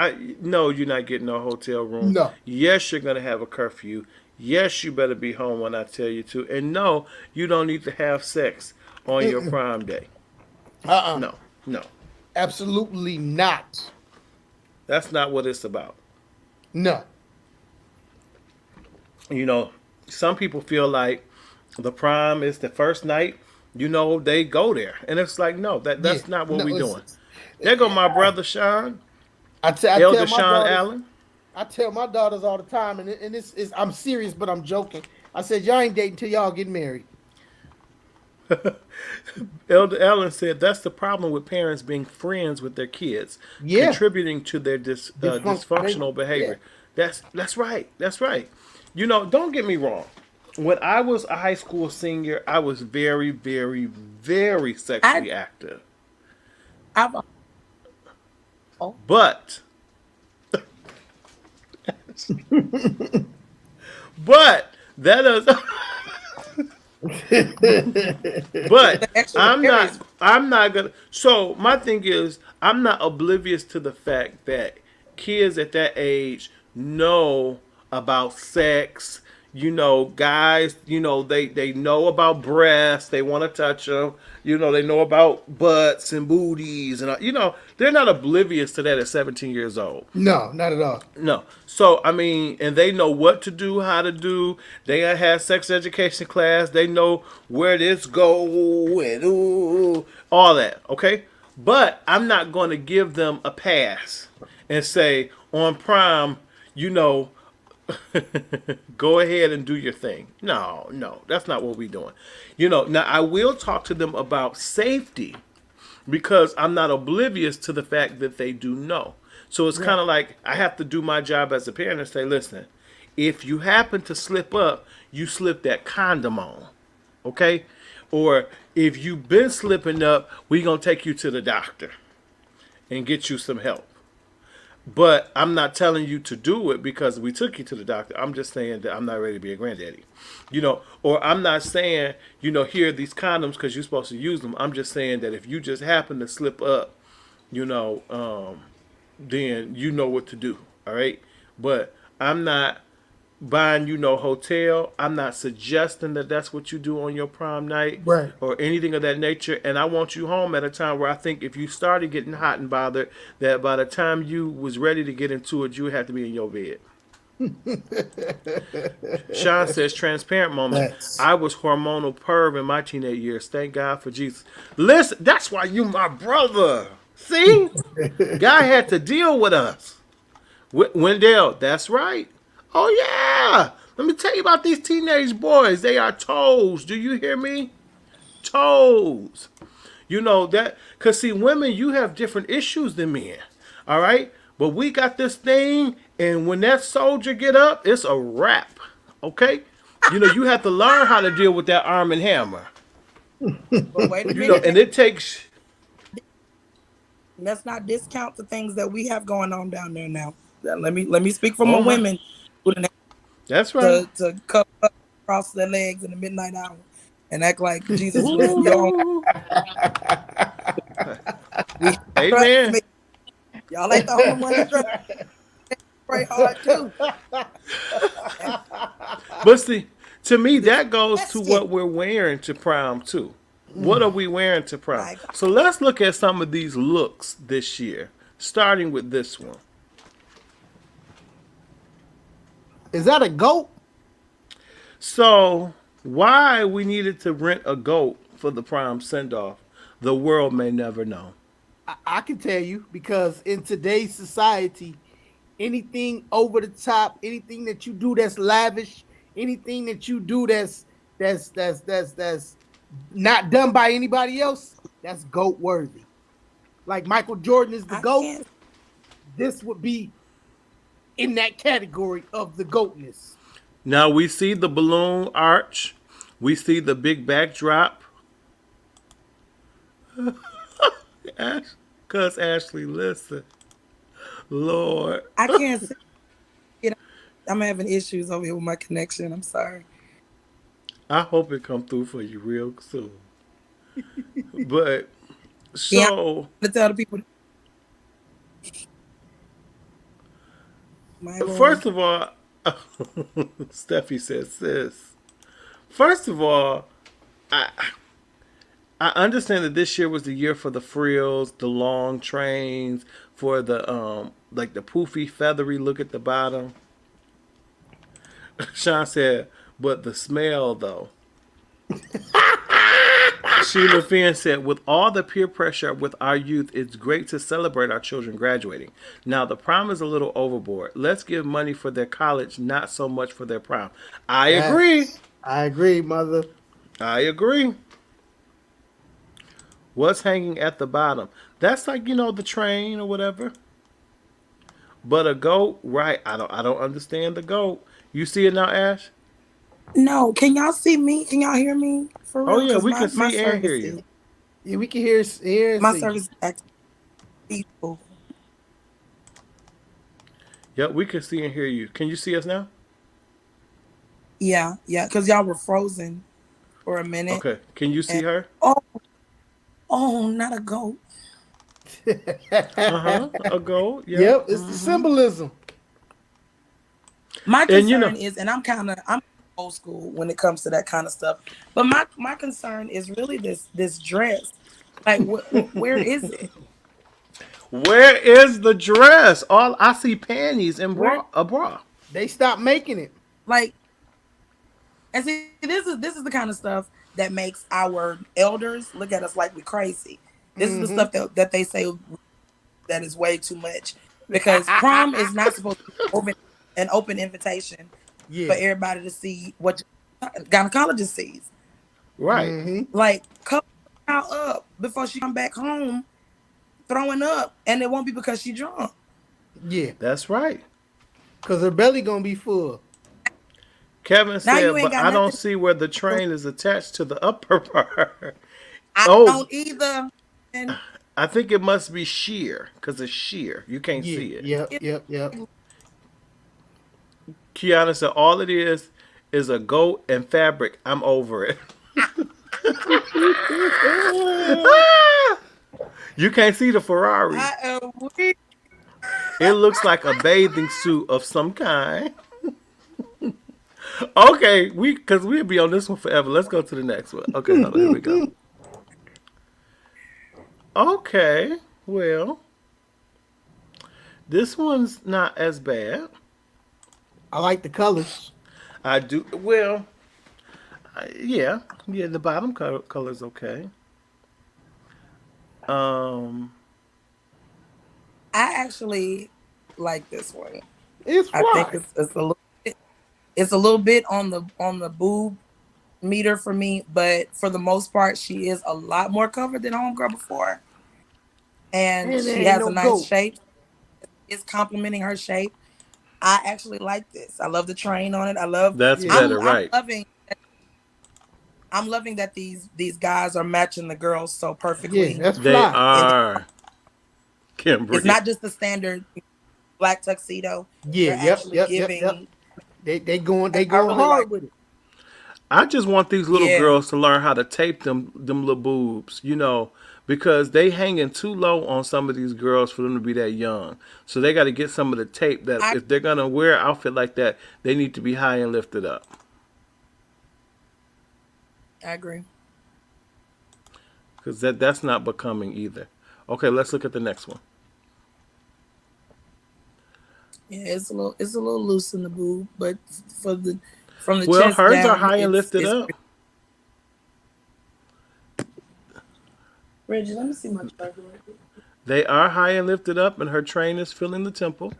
No, you're not getting no hotel room. No. Yes, you're going to have a curfew. Yes, you better be home when I tell you to. And no, you don't need to have sex on your prime day. No. Absolutely not. That's not what it's about. No. You know, some people feel like the prom is the first night, they go there. And it's like, no, that's not what we're doing. There go my brother Sean. Elder Sean Allen. I tell my daughters all the time, and it's I'm serious, but I'm joking. I said, y'all ain't dating till y'all get married. Elder Allen said that's the problem with parents being friends with their kids, contributing to their dysfunctional behavior. Yeah. That's right. That's right. Don't get me wrong. When I was a high school senior, I was very, very, very sexually active. But that is. But I'm not gonna. So my thing is, I'm not oblivious to the fact that kids at that age know about sex. Guys, they know about breasts. They want to touch them. They know about butts and booties, and they're not oblivious to that at 17 years old. No, not at all. No. So and they know what to do, how to do. They have sex education class. They know where this go and all that. Okay, but I'm not going to give them a pass and say on prom, go ahead and do your thing. No, that's not what we're doing. Now I will talk to them about safety because I'm not oblivious to the fact that they do know. So it's kind of like I have to do my job as a parent and say, listen, if you happen to slip up, you slip that condom on, okay? Or if you've been slipping up, we're going to take you to the doctor and get you some help. But I'm not telling you to do it because we took you to the doctor. I'm just saying that I'm not ready to be a granddaddy. Or I'm not saying, here are these condoms because you're supposed to use them. I'm just saying that if you just happen to slip up, then you know what to do. All right. But I'm not buying hotel. I'm not suggesting that that's what you do on your prom night, right, or anything of that nature. And I want you home at a time where I think if you started getting hot and bothered, that by the time you was ready to get into it, you would have to be in your bed. Sean says, transparent moment. I was hormonal perv in my teenage years. Thank God for Jesus. Listen, that's why you my brother. See? Guy had to deal with us. Wendell, that's right. Oh, yeah. Let me tell you about these teenage boys. They are toes. Do you hear me? Toes. That. Because, see, women, you have different issues than men. All right? But we got this thing, and when that soldier get up, it's a wrap. Okay, you have to learn how to deal with that Arm and Hammer. But wait a And minute. it takes. Let's not discount the things that we have going on down there now. Let me speak for my Oh my, women who didn't that's right. have to cut across their legs in the midnight hour and act like Jesus was your own. Ooh. We trust Amen. me. Y'all ain't the only one that trust. Pray hard too. But see, to me, that goes to That's what it. we're wearing to prom too. What are we wearing to prom? Like, So let's look at some of these looks this year, starting with this one. Is that a goat? So why we needed to rent a goat for the prom send off, the world may never know. I can tell you because in today's society, anything over the top, anything that you do that's lavish, anything that you do that's not done by anybody else, that's GOAT worthy. Like Michael Jordan is the I GOAT. can't. This would be in that category of the GOATness. Now we see the balloon arch, we see the big backdrop. Cuz Ashley, listen. Lord. I can't see it. I'm having issues over here with my connection. I'm sorry. I hope it come through for you real soon. But Yeah, so I'm to tell the people. My Lord. first of all, Steffi says sis. First of all, I I understand that this year was the year for the frills, the long trains, for the like the poofy feathery look at the bottom. Sean said, but the smell though. Sheila Finn said, with all the peer pressure with our youth, it's great to celebrate our children graduating. Now, the prom is a little overboard. Let's give money for their college, not so much for their prom. I agree. I agree, mother. I agree. What's hanging at the bottom? That's like, the train or whatever. But a goat, right? I don't understand the goat. You see it now, Ash? No, can y'all see me? Can y'all hear me for Oh real? yeah, Because we can my see and service hear is you. Yeah, we can hear and my see. service is acting people. Yep, we can see and hear you. Can you see us now? Yeah, because y'all were frozen for a minute. Okay. Can you see And her? oh, not a goat. Uh-huh. A goat. Yeah. Yep, it's the symbolism. My And concern is, and I'm old school when it comes to that kind of stuff. But my concern is really this dress. Like, where is it? where is the dress? All I see panties and Where? a bra. They stopped making it. Like, and see, this is the kind of stuff that makes our elders look at us like we crazy. This is the stuff that they say that is way too much, because prom is not supposed to be an open invitation for everybody to see what gynecologist sees. Right. Like, couple her up before she come back home throwing up, and it won't be because she drunk. Yeah, That's right. because her belly gonna be full. Kevin Now said, you ain't but got I don't nothing. see where the train is attached to the upper part. I Oh, don't either. And I think it must be sheer because it's sheer. You can't Yeah, see it. yep. Kiana said, all it is a goat and fabric. I'm over it. You can't see the Ferrari. I am weak. It looks like a bathing suit of some kind. Okay, because we'll be on this one forever. Let's go to the next one. Okay, hold on, here we go. Okay, well, this one's not as bad. I like the colors. I do, well, yeah, the bottom color's okay. I actually like this one. It's I fly. think it's a little bit on the boob meter for me, but for the most part, she is a lot more covered than homegirl before, and And there she ain't has no a nice goat. shape. It's complimenting her shape. I actually like this. I love the train on it. I love. That's Yeah. better, right? I'm loving that these guys are matching the girls so Yeah, perfectly. that's They fly. are. It's Kimberly. not just the standard black tuxedo. Yeah, They're actually yep. giving. They going I really hard like. with it. I just want these little Yeah, girls to learn how to tape them little boobs, because they hanging too low on some of these girls for them to be that young. So they got to get some of the tape that I if they're gonna wear an outfit like that, they need to be high and lifted up. agree. Because that's not becoming either. Okay, let's look at the next one. Yeah, it's a little loose in the boob, but for the from the Well, chest hers are down, high and lifted it's up. Reggie, let me see my charger. They are high and lifted up, and her train is filling the temple.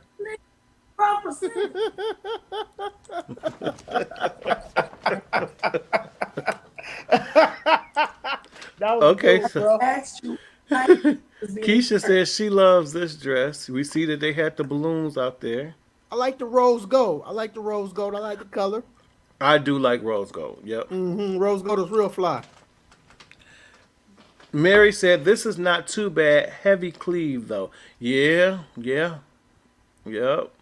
That was Okay, good, so bro. Asked you. Keisha says she loves this dress. We see that they had the balloons out there. I like the rose gold. I like the rose gold. I like the color. I do like rose gold. Yep. Rose gold is real fly. Mary said this is not too bad. Heavy cleave though. Yeah. Yep.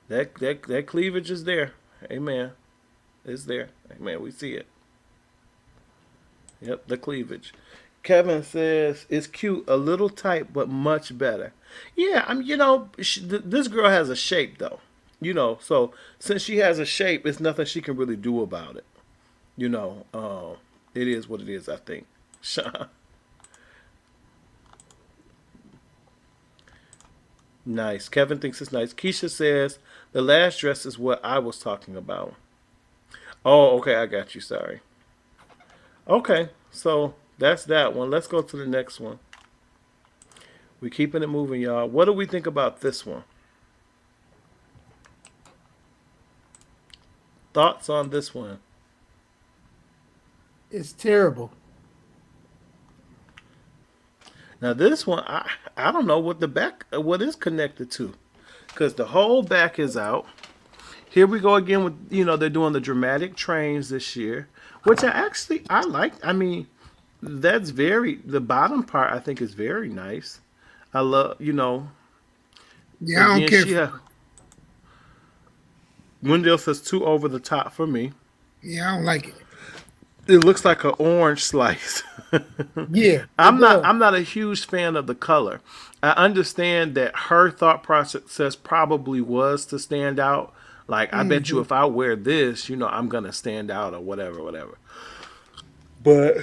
That cleavage is there. Amen. It's there. Amen. We see it. Yep, the cleavage. Kevin says it's cute, a little tight, but much better. Yeah, this girl has a shape though. So since she has a shape, it's nothing she can really do about it. It is what it is. I think. Sean. Nice. Kevin thinks it's nice. Keisha says the last dress is what I was talking about. Oh, okay. I got you. Sorry. Okay, so that's that one. Let's go to the next one. We're keeping it moving, y'all. What do we think about this one? Thoughts on this one? It's terrible. Now this one, I don't know what is connected to, because the whole back is out. Here we go again with they're doing the dramatic trains this year, which I like. I mean, the bottom part I think is very nice. I love Yeah, I don't care. Wendell says too over the top for me. Yeah, I don't like it. It looks like an orange slice. Yeah, I'm not a huge fan of the color. I understand that her thought process probably was to stand out. Like, I bet you if I wear this, I'm going to stand out or whatever. But,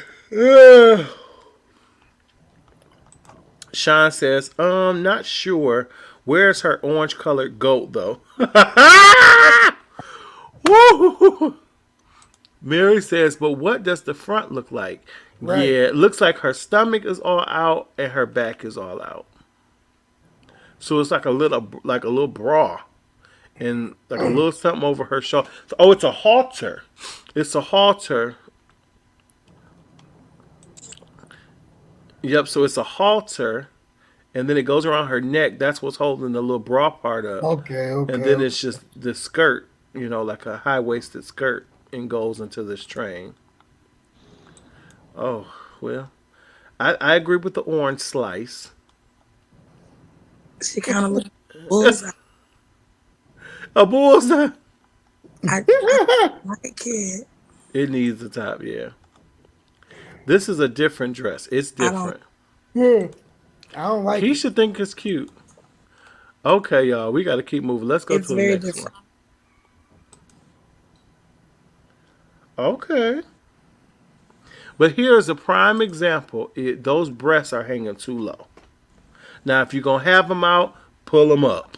Sean says, not sure. Where's her orange colored goat, though? Woo! Mary says, but what does the front look like? Right. Yeah, it looks like her stomach is all out and her back is all out. So it's like a little bra. And like a little something over her shoulder. Oh, it's a halter. It's a halter. Yep, so it's a halter. And then it goes around her neck. That's what's holding the little bra part up. Okay. And then it's just the skirt, like a high-waisted skirt, and goes into this train. Oh, well. I agree with the orange slice. She kind of looks bullseye. A bullseye. I like it. It needs a top, yeah. This is a different dress. It's different. I don't like He it. should think it's cute. Okay, y'all. We got to keep moving. Let's go It's to the very next different. one. Okay. But here's a prime example. Those breasts are hanging too low. Now, if you're going to have them out, pull them up.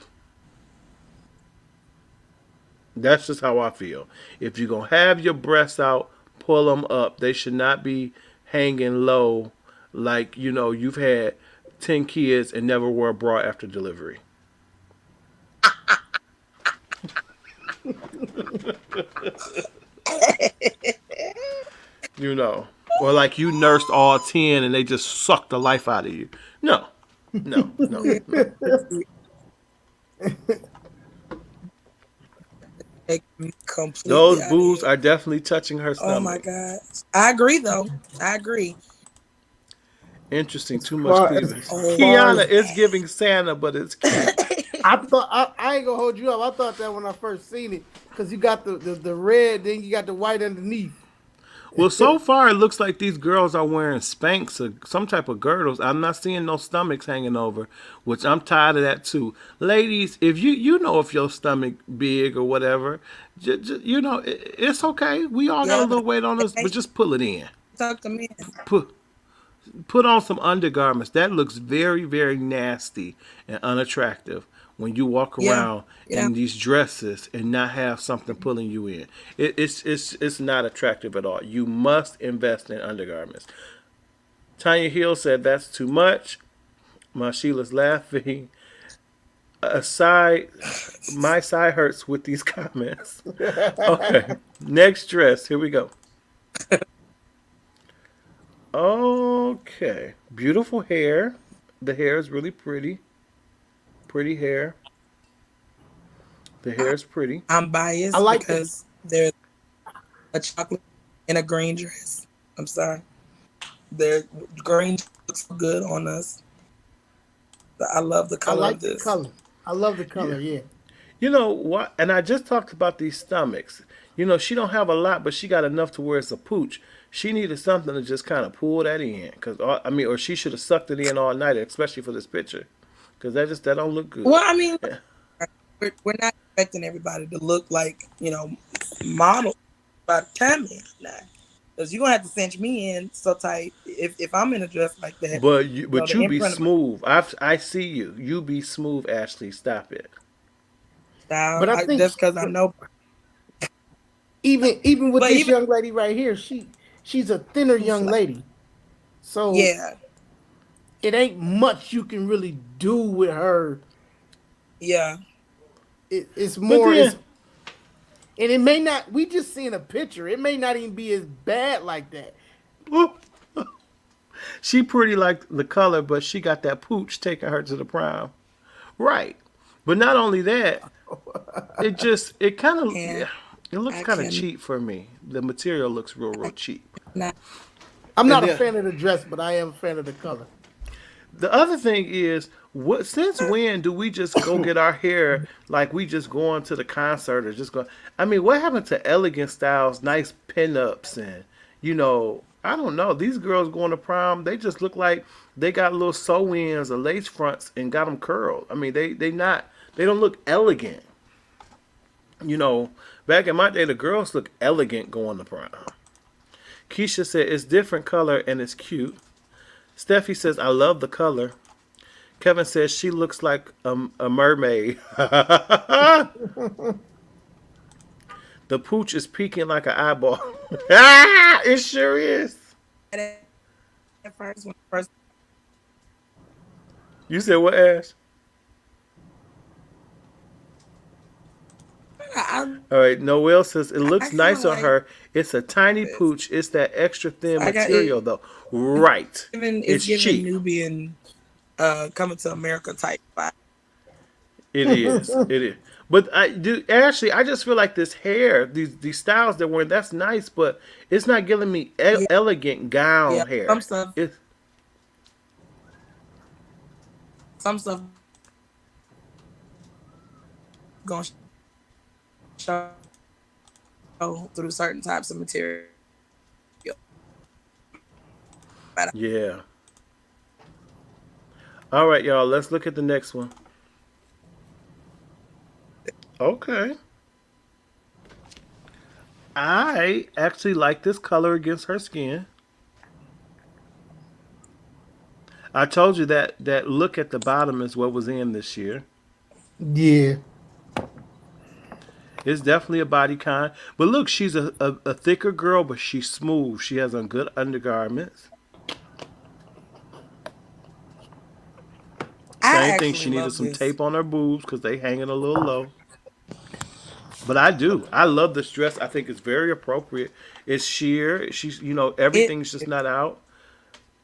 That's just how I feel. If you're going to have your breasts out, pull them up. They should not be hanging low like, you've had 10 kids and never wore a bra after delivery. Or like you nursed all 10 and they just sucked the life out of you. No. Take me completely Those out of boobs here. are definitely touching her Oh my stomach. God. I agree though. I agree. Interesting. As Too much far as, cleavage. as Oh far Kiana as is giving Santa, but it's cute. I thought, I ain't gonna hold you up. I thought that when I first seen it, because you got the red, then you got the white underneath. Well, so far it looks like these girls are wearing Spanx or some type of girdles. I'm not seeing no stomachs hanging over, which I'm tired of that too. Ladies, if you know if your stomach big or whatever, it's okay. We all got a Yeah, little weight on us, they but just pull it in. tuck them in. Put put on some undergarments. That looks very, very nasty and unattractive when you walk Yeah. around Yeah. in these dresses and not have something pulling you in. It's not attractive at all. You must invest in undergarments. Tanya Hill said that's too much. My Sheila's laughing. Aside, my side hurts with these comments. Okay, next dress. Here we go. Okay, beautiful hair. The hair is really pretty. Pretty hair. The hair is pretty. I'm I biased like the because there's a chocolate in a green dress. I'm sorry. The green looks so good on us. But I love the I color of like the this. color. I love the Yeah. color. Yeah. You know what? And I just talked about these stomachs. She don't have a lot, but she got enough to where it's a pooch. She needed something to just kind of pull that in, or she should have sucked it in all night, especially for this picture, because that don't look good. Well, I mean, Yeah. we're not expecting everybody to look like, model by the time now. Because you're going to have to cinch me in so tight if I'm in a dress like that. But you The be imprint of my smooth. I see you. You be smooth, Ashley. Stop it. style, But I think that's because I know. even with But this even, young lady right here, she's a thinner young lady. So yeah, it ain't much you can really do with her. yeah. It's But more then, and it may not. We just seeing a picture. It may not even be as bad like that. she pretty like the color, but she got that pooch taking her to the prom. Right. But not only that, it kind of And it looks I kind of can cheap for me. The material looks real cheap. not. I'm And not a then fan of the dress, but I am a fan of the color. the other thing is, what since when do we just go get our hair like we just going to the concert or just go? I mean, what happened to elegant styles, nice pinups, and I don't know. These girls going to prom, they just look like they got little sew-ins or lace fronts and got them curled. I mean, they don't look elegant. Back in my day, the girls look elegant going to prom. Keisha said it's different color and it's cute. Steffi says I love the color. Kevin says she looks like a mermaid. The pooch is peeking like an eyeball. It sure is. At first, when first, You said what, Ash? I, All right. Noel says it I looks kind of nice on like her. It's a tiny this. pooch. It's that extra thin I got material, though. Right. it's It's giving cheap. Nubian, coming to America type vibe. It is. It is. But I do Ashley. I just feel like this hair, these styles they're wearing, that's nice, but it's not giving me Yeah, elegant yeah. gown Some hair. stuff, It's some stuff gonna show through certain types of material. But yeah. All right, y'all. Let's look at the next one. Okay. I actually like this color against her skin. I told you that look at the bottom is what was in this year. Yeah. It's definitely a body kind. But look, she's a thicker girl, but she's smooth. She has on good undergarments. I Same thing, actually she needed love some this. tape on her boobs because they hanging a little low. But I do. I love this dress. I think it's very appropriate. It's sheer. It Everything's just not out.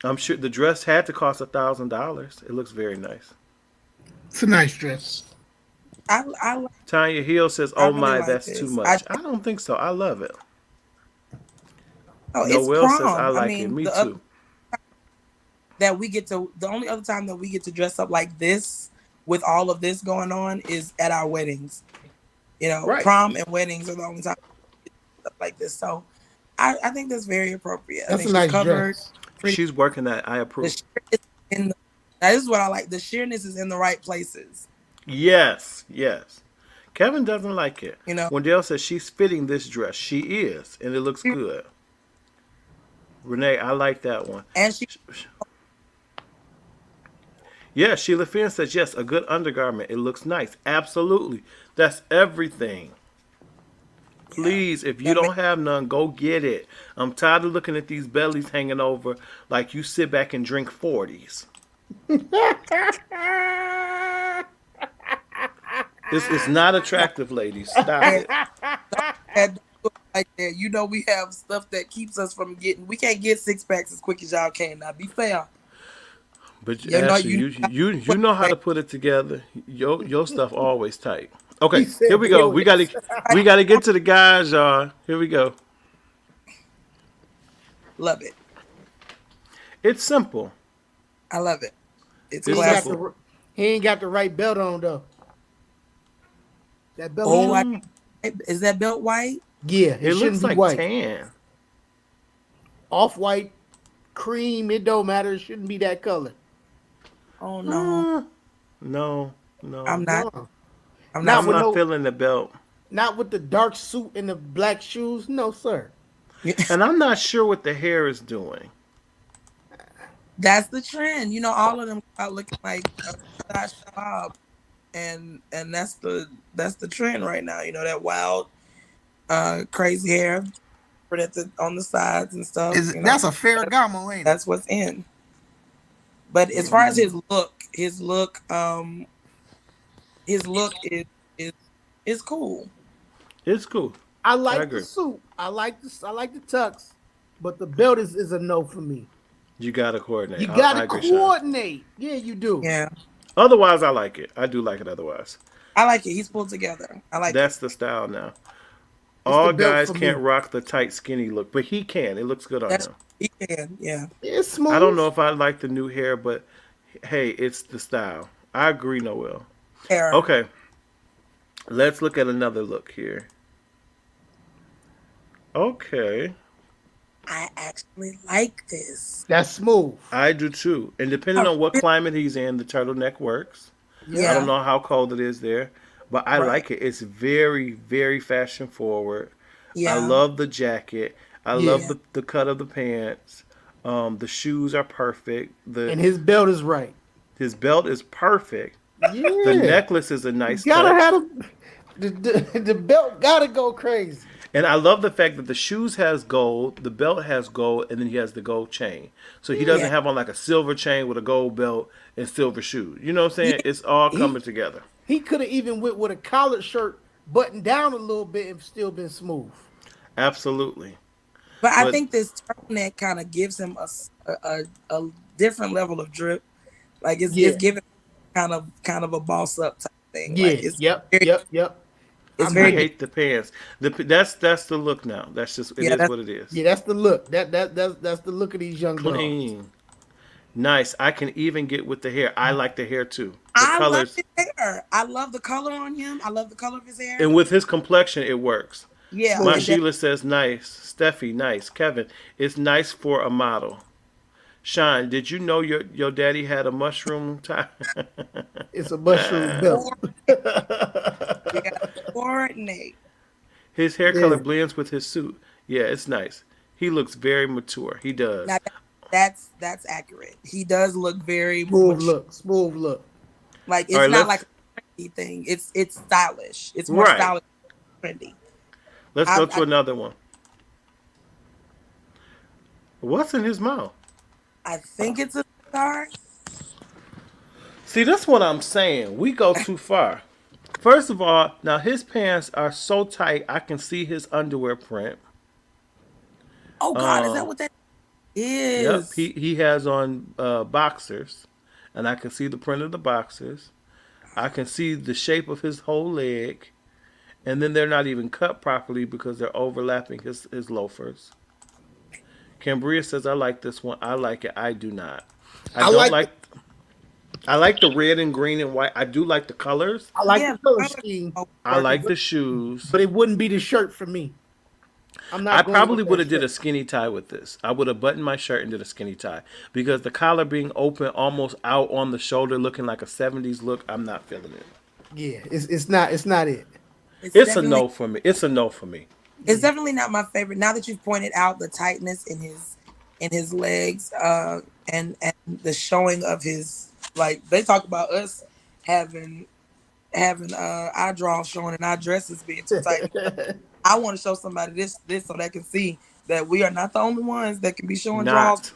I'm sure the dress had to cost $1,000. It looks very nice. It's a nice dress. I Tanya Hill says, I "Oh really my, like that's too this. much." I don't think so. I love it. It's Noel says, "I prom. I like it." mean, Me too. the only other time that we get to dress up like this with all of this going on is at our weddings. Right. Prom and weddings are the only time we get stuff like this. So I think that's very appropriate. I That's a think she's nice covered. dress. Pretty. She's working that. I The approve. sheerness in the, Now, this is what I like. The sheerness is in the right places. Yes, yes. Kevin doesn't like it. You know, When Dale says she's fitting this dress, she is, and it looks good. Renee, I like that one. and she Yeah, Sheila Finn says, yes, a good undergarment. It looks nice. Absolutely. That's everything. Please, if you that don't have none, go get it. I'm tired of looking at these bellies hanging over like you sit back and drink 40s. It's not attractive, ladies. Stop it. and like that. We have stuff that keeps us from getting. We can't get 6-packs as quick as y'all can. Now, be fair. But You know, Ashley, you- you know how to put it together. Your stuff always tight. Okay, He said here we go. always. We gotta get to the guys, y'all. Here we go. Love it. It's simple. I love it. It's It's He ain't, got classic. simple. he ain't got the right belt on though. That belt. Oh, on, is that belt white? yeah, It shouldn't looks be like white. tan. Off white, cream. It don't matter. It shouldn't be that color. Oh no, No. I'm not. No. I'm Not I'm with not. not no- feeling the belt. Not with the dark suit and the black shoes. No, sir. And I'm not sure what the hair is doing. That's the trend. All of them are looking like Josh Bob, and that's the trend right now. That wild, crazy hair, put on the sides and stuff. That's a Ferragamo, ain't it? That's what's in. But as far as his look is cool. It's cool. I I like agree. the suit. I like the tux, but the belt is a no for me. You gotta coordinate. You I gotta agree, Sean. coordinate. Yeah, you do. Yeah, Otherwise, I like it. I do like it otherwise. I like it. He's pulled together. I like That's the style now. the All belt guys for can't me. rock the tight, skinny look, but he can. It looks good on That's him. he can. Yeah, It's smooth. I don't know if I like the new hair, but hey, it's the style. I agree, Noel. hair. Okay. Let's look at another look here. Okay. I actually like this. That's smooth. I do too. And depending on what climate he's in, the turtleneck works. Yeah. I don't know how cold it is there, but I Right. like it. It's very, very fashion forward. Yeah. I love the jacket. I Yeah. love the cut of the pants. The shoes are perfect. And his belt is right. His belt is perfect. Yeah. The necklace is a nice You gotta touch. have the belt gotta go crazy. And I love the fact that the shoes has gold, the belt has gold, and then he has the gold chain. So he doesn't Yeah. have on like a silver chain with a gold belt and silver shoes. You know what I'm saying? It's all coming together. He could have even went with a collared shirt buttoned down a little bit and still been smooth. Absolutely. But I But- think this turtleneck kind of gives him a different level of drip. Like it's giving kind of a boss up type thing. Yeah. Like it's Yep. very- Yep. It's I very hate the pants. That's the look now. That's just it Yeah, is that's- what it is. Yeah, that's the look. That's the look of these young girls. Clean. Nice. I can even get with the hair. I like the hair too. The I love colors. his hair. I love the color on him. I love the color of his hair. And with his complexion, it works. Yeah. My and Sheila says nice. Steffi, nice. Kevin, it's nice for a model. Sean, did you know your daddy had a mushroom tie? It's a mushroom belt. we gotta coordinate. His hair color Yeah. blends with his suit. Yeah, it's nice. He looks very mature. He does. Now, that's accurate. He does look very Smooth mature. look. Smooth look. Like it's All right, not let's- like a trendy thing. It's stylish. It's more Right. stylish than trendy. Let's go I- to another one. What's in his mouth? I think it's a cigar. See, that's what I'm saying. We go too far. First of all, now his pants are so tight I can see his underwear print. Oh God, is that what that is? Yep, he has on boxers, and I can see the print of the boxers. I can see the shape of his whole leg, and then they're not even cut properly because they're overlapping his loafers. Cambria says, "I like this one. I like it. I do not. I I don't like like. I like the red and green and white. I do like the colors. I like Yeah, the color I scheme, I like the shoes. but it wouldn't be the shirt for me. I'm I not. probably going would with have that did a shirt. skinny tie with this. I would have buttoned my shirt and did a skinny tie because the collar being open almost out on the shoulder, looking like a '70s look. I'm not feeling it. Yeah, it's not it. it's It's a definitely no for me. It's a no for me. it's definitely not my favorite. Now that you've pointed out the tightness in his legs, and the showing of his, like, they talk about us having our draws showing and our dresses being too tight. I want to show somebody this so they can see that we are not the only ones that can be showing draws Not.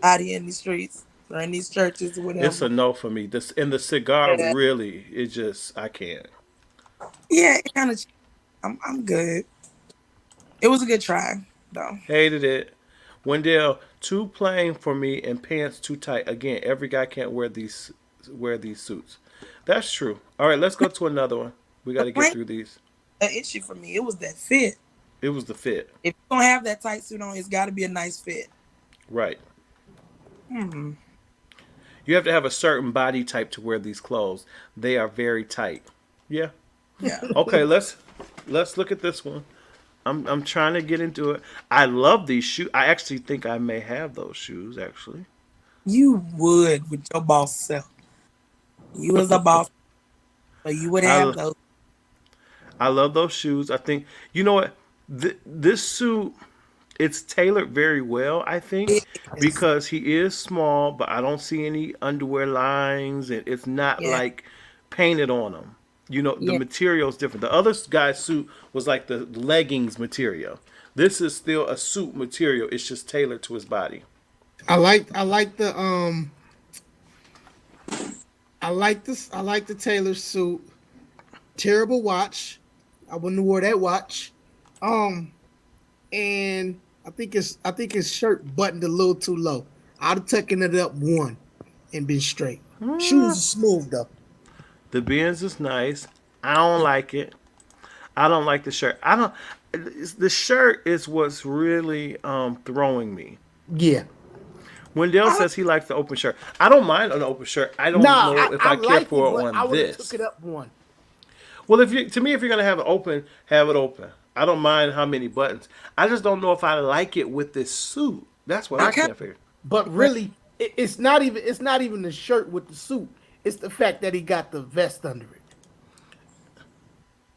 out here in these streets or in these churches or It's a whatever. no for me. This and the cigar Yeah, really. It just I can't. yeah, it kind of. I'm good. It was a good try though. Hated it. Wendell, too plain for me and pants too tight. Again, every guy can't wear these suits. That's true. All right, let's go to another one. We got The to get plain through these. an issue for me. It was that fit. It was the fit. If you're gonna have that tight suit on, it's got to be a nice fit. Right. Hmm. You have to have a certain body type to wear these clothes. They are very tight. Yeah. Yeah. Okay, let's look at this one. I'm trying to get into it. I love these shoes. I actually think I may have those shoes actually. You would with your boss self. You was a boss, so you would have I those. I love those shoes. I think you know what this suit it's tailored very well. I think Yes. because he is small, but I don't see any underwear lines, and it's not Yeah. like painted on him. You know the Yeah. material is different. The other guy's suit was like the leggings material. This is still a suit material. It's just tailored to his body. I like the Taylor suit. Terrible watch. I wouldn't have wore that watch. Um, and I think his shirt buttoned a little too low. I'd have taken it up one and been straight. Shoes are smooth though. The Benz is nice. I don't like it. I don't like the shirt. I don't. The shirt is what's really throwing me. Yeah. Wendell says he likes the open shirt. I don't mind an open shirt. I don't Nah, know if I I care like it, for it but I on would have this. took it up one. Well, if you're gonna have it open, have it open. I don't mind how many buttons. I just don't know if I like it with this suit. That's what I Okay. can't figure. But really, it's not even the shirt with the suit. It's the fact that he got the vest under it.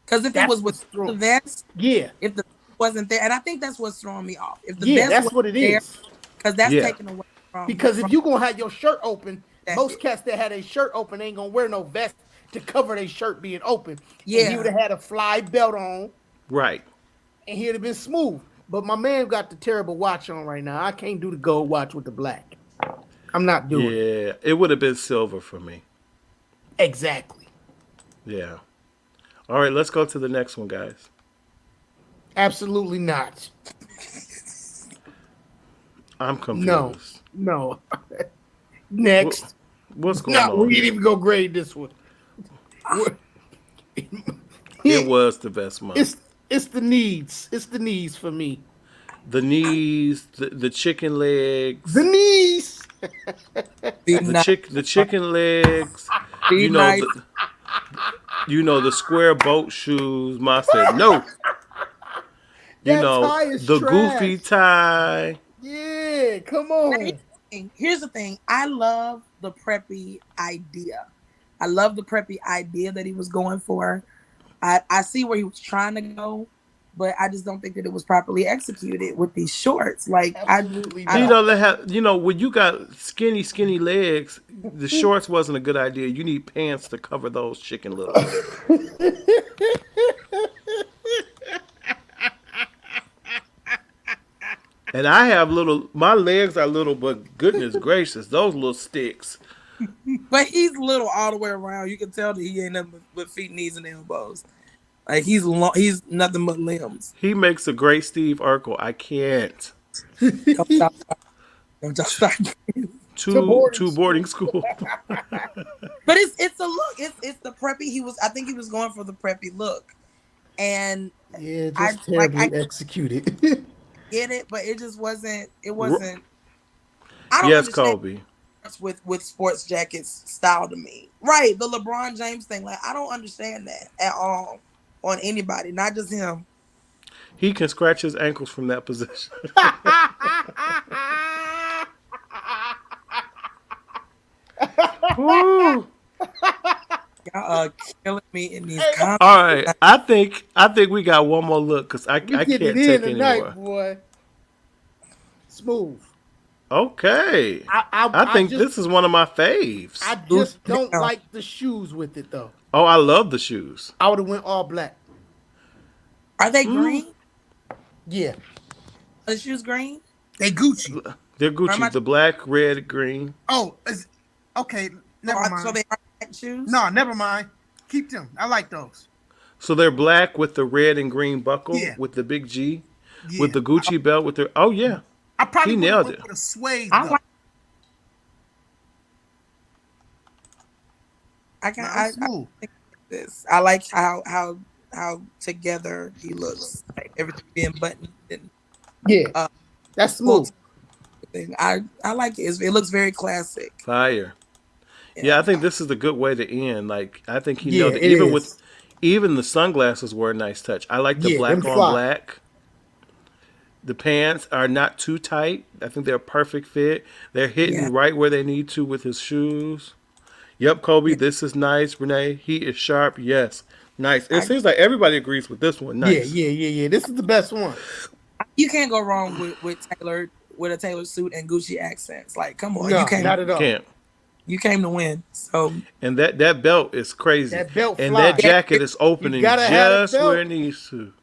Because if it That's was what's with the throwing. vest, Yeah, if the vest wasn't there, and I think that's what's throwing me off. If the yeah, vest that's was what it there, is. because that's Yeah. taken away Because if from you gonna have your shirt open, that. most cats that had a shirt open ain't gonna wear no vest to cover their shirt being open. And he Yeah. would have had a fly belt on, Right. and he'd have been smooth. But my man got the terrible watch on right now. I can't do the gold watch with the black. I'm not doing it. Yeah. It would have been silver for me. Exactly. Yeah. All right. Let's go to the next one, guys. Absolutely not. I'm No. confused. No. What, Next. what's going No, on we didn't here? even go grade this one. It was the best month. It's the needs. It's the needs for me. The knees, the chicken legs, The knees. Be nice. the chicken legs. Be You know nice. the square boat shoes. Ma said no. You That know tie is the goofy trash. tie. Yeah, come Now, on. here's the thing. I love the preppy idea. I love the preppy idea that he was going for. I see where he was trying to go, but I just don't think that it was properly executed with these shorts. Like Absolutely I You not. know they have. You know when you got skinny legs, the shorts wasn't a good idea. You need pants to cover those chicken little legs. And I have little. My legs are little, but goodness gracious, those little sticks. But he's little all the way around. You can tell that he ain't nothing but feet, knees, and elbows. Like he's long, he's nothing but limbs. He makes a great Steve Urkel. I can't. Don't stop. Don't stop. to boarding school. But it's a look. It's the preppy. I think he was going for the preppy look, and Yeah, just terribly executed. get it, but it just wasn't. It wasn't. I don't Yes, understand Kobe. with sports jackets style to me. Right, the LeBron James thing. Like I don't understand that at all on anybody, not just him. He can scratch his ankles from that position. Woo. Y'all are killing me in these comments. All right, I think we got one more look because I We can't get it take in tonight, anymore. boy. Smooth. Okay, I think this is one of my faves. I just don't like the shoes with it though. Oh, I love the shoes. I would have went all black. Are they green? Yeah. Are the shoes green? They Gucci. They're Gucci. The black, red, green. Oh, okay. Never mind. So they are black shoes? No, never mind. Keep them. I like those. So they're black with the red and green buckle with the big G, with the Gucci belt with the. Oh yeah. I probably he nailed it. With a suede. I think this. I like how together he looks. Like everything being buttoned. And, that's smooth. I like it. It looks very classic. Fire. Yeah, I think this is a good way to end. Like I think he nailed it. Even the sunglasses were a nice touch. I like the black on black. The pants are not too tight. I think they're a perfect fit. They're hitting right where they need to with his shoes. Yep, Kobe, this is nice. Renee, he is sharp. Yes, nice. It seems like everybody agrees with this one. Nice. Yeah. This is the best one. You can't go wrong with a Taylor suit and Gucci accents. Like, come on, No, you can't. not at all. Can't. You came to win. So and that belt is crazy. That belt and fly. that jacket is opening just where it needs to.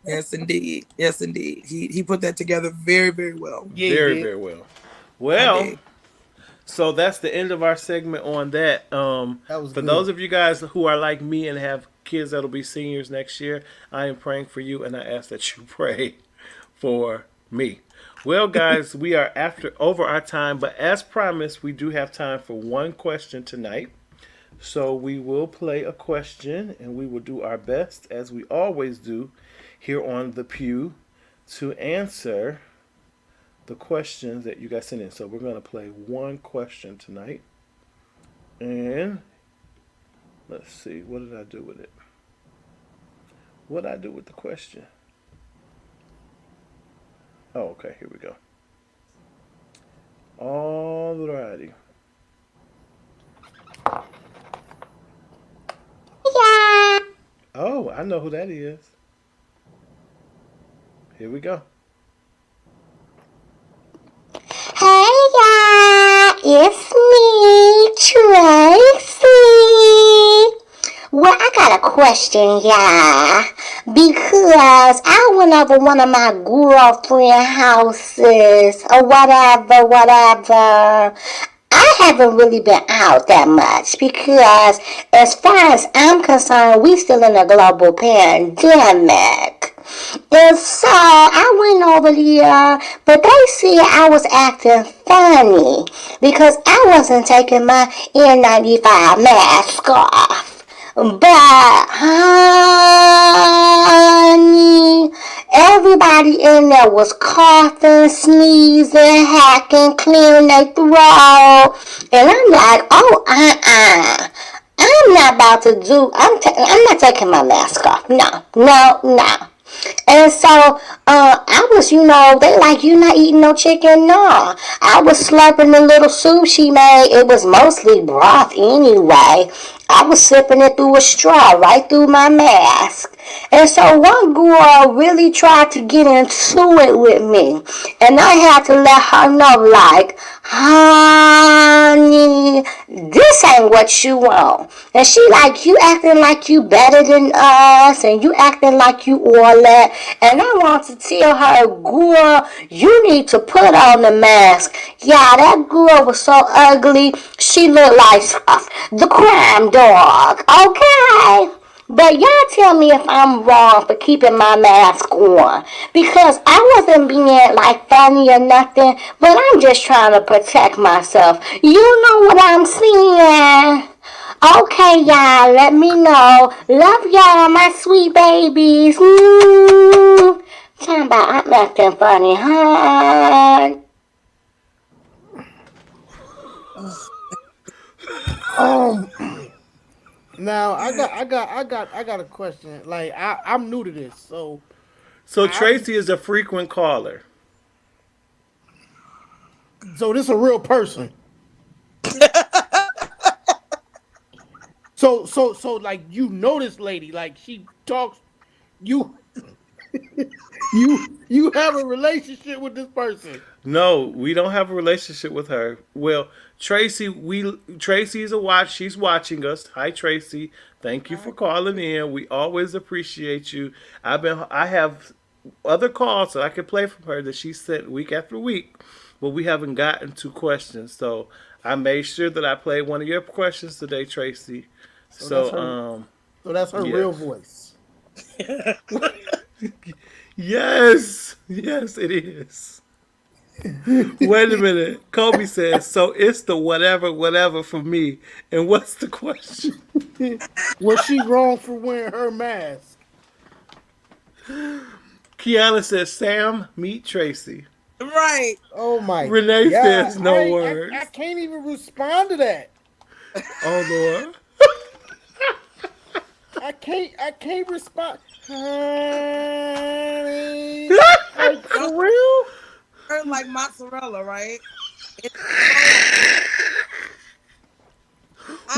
Yes, indeed. Yes, indeed. He put that together very, very well. Yeah, very well. Well, so that's the end of our segment on that. Was for good. those of you guys who are like me and have kids that'll be seniors next year, I am praying for you, and I ask that you pray for me. Well, guys, we are over our time, but as promised, we do have time for one question tonight. So we will play a question, and we will do our best, as we always do, here on the Pew, to answer the questions that you guys sent in. So we're going to play one question tonight. And let's see, what did I do with it? What did I do with the question? Oh, okay, here we go. Alrighty. Yeah. Oh, I know who that is. Here we go. Hey y'all, it's me, Tracy. Well, I got a question, y'all, because I went over one of my girlfriend houses or whatever. I haven't really been out that much because as far as I'm concerned, we still in a global pandemic. And so I went over there, but they said I was acting funny because I wasn't taking my N95 mask off. But, honey, everybody in there was coughing, sneezing, hacking, clearing their throat. And I'm like, I'm not about to do, I'm not taking my mask off. No. And so, I was, they like, you not eating no chicken? No. I was slurping the little soup she made. It was mostly broth anyway. I was sipping it through a straw, right through my mask. And so one girl really tried to get into it with me. And I had to let her know, like, honey, this ain't what you want. And she like, you acting like you better than us, and you acting like you all that. And I want to tell her, girl, you need to put on the mask. Yeah, that girl was so ugly. She looked like the crime dog. Okay. But Well, y'all tell me if I'm wrong for keeping my mask on. Because I wasn't being like funny or nothing, but I'm just trying to protect myself. You know what I'm saying? Okay, y'all, let me know. Love y'all, my sweet babies. Talking about I'm acting funny, huh? Now I got a question. Like I'm new to this, so So Tracy is a frequent caller. this is a real person. So like you know this lady, like she talks, you you have a relationship with this person. No, we don't have a relationship with her. Well, Tracy is a watch. She's watching us. Hi, Tracy. Thank you for calling in. We always appreciate you. I have other calls that I can play from her that she sent week after week, but we haven't gotten to questions. So I made sure that I played one of your questions today, Tracy. So That's her yes. real voice. Yes, it is. Wait a minute. Kobe says, so it's the whatever for me. And what's the question? Was she wrong for wearing her mask? Kiana says, Sam, meet Tracy. Right. Oh my Renee God. says, no words. I can't even respond to that. Oh, Lord. I can't respond. Honey. Like, for real? Her like mozzarella, right?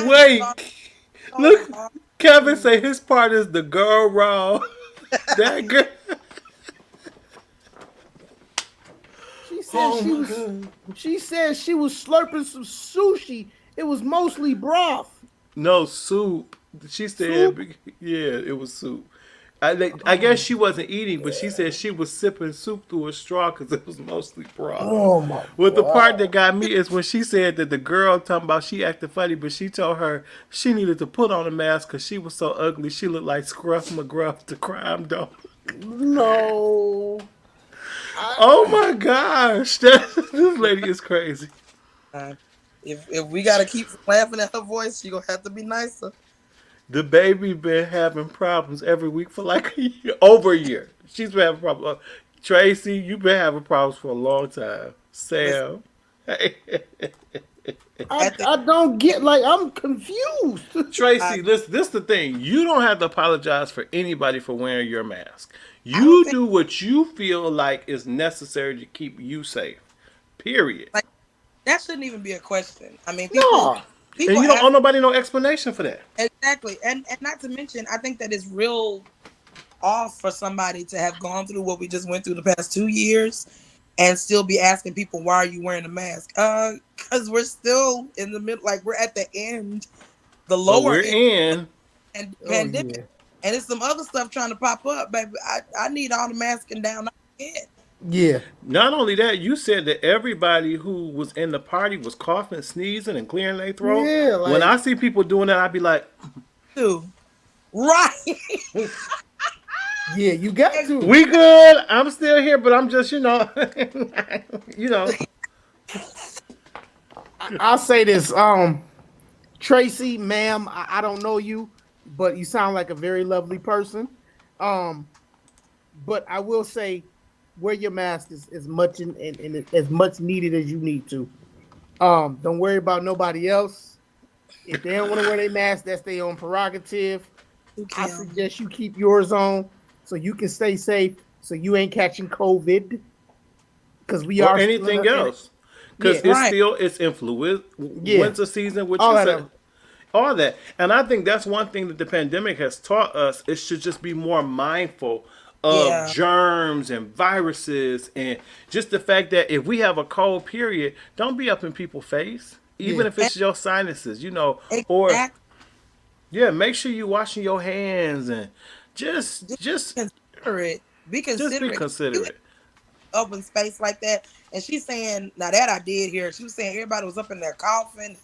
Wait. Look, Kevin say his part is the girl raw. That girl. She said she was slurping some sushi. It was mostly broth. No, soup. She said, Soup? yeah, it was soup. I guess she wasn't eating, but she said she was sipping soup through a straw because it was mostly broth. Oh my Well, the God. part that got me is when she said that the girl talking about she acted funny, but she told her she needed to put on a mask because she was so ugly. She looked like Scruff McGruff, the crime dog. No. Oh my gosh, this lady is crazy. If we gotta keep laughing at her voice, she gonna have to be nicer. The baby been having problems every week for like a year, over a year. She's been having problems. Tracy, you've been having problems for a long time. Sam. I don't get, like, I'm confused. Tracy, listen, this is the thing. You don't have to apologize for anybody for wearing your mask. You do what you feel like is necessary to keep you safe. Period. Like, that shouldn't even be a question. I mean, No. And you don't owe nobody no explanation for that. Exactly. And not to mention, I think that it's real off for somebody to have gone through what we just went through the past 2 years and still be asking people, why are you wearing a mask? Because we're still in the middle, like we're at the end, the lower end. And pandemic. Yeah. And it's some other stuff trying to pop up, baby. I need all the masking down again. Yeah. Not only that, you said that everybody who was in the party was coughing, sneezing, and clearing their throat. Yeah, like, when I see people doing that, I be like, dude, right. Yeah, you got to. We good. I'm still here, but I'm just, you know. I'll say this, Tracy, ma'am, I don't know you, but you sound like a very lovely person. But I will say, wear your mask as much and as much needed as you need to. Don't worry about nobody else. If they don't want to wear their mask, that's their own prerogative. I suggest you keep yours on so you can stay safe, so you ain't catching COVID. Because we or are anything else. Because it's influenza season, which all that. And I think that's one thing that the pandemic has taught us. It should just be more mindful of germs and viruses, and just the fact that if we have a cold period, don't be up in people's face, even if it's your sinuses, or make sure you're washing your hands and just consider it. Be considerate. Just be considerate. Open space like that, and she's saying, now that I did hear, she was saying everybody was up in there coughing,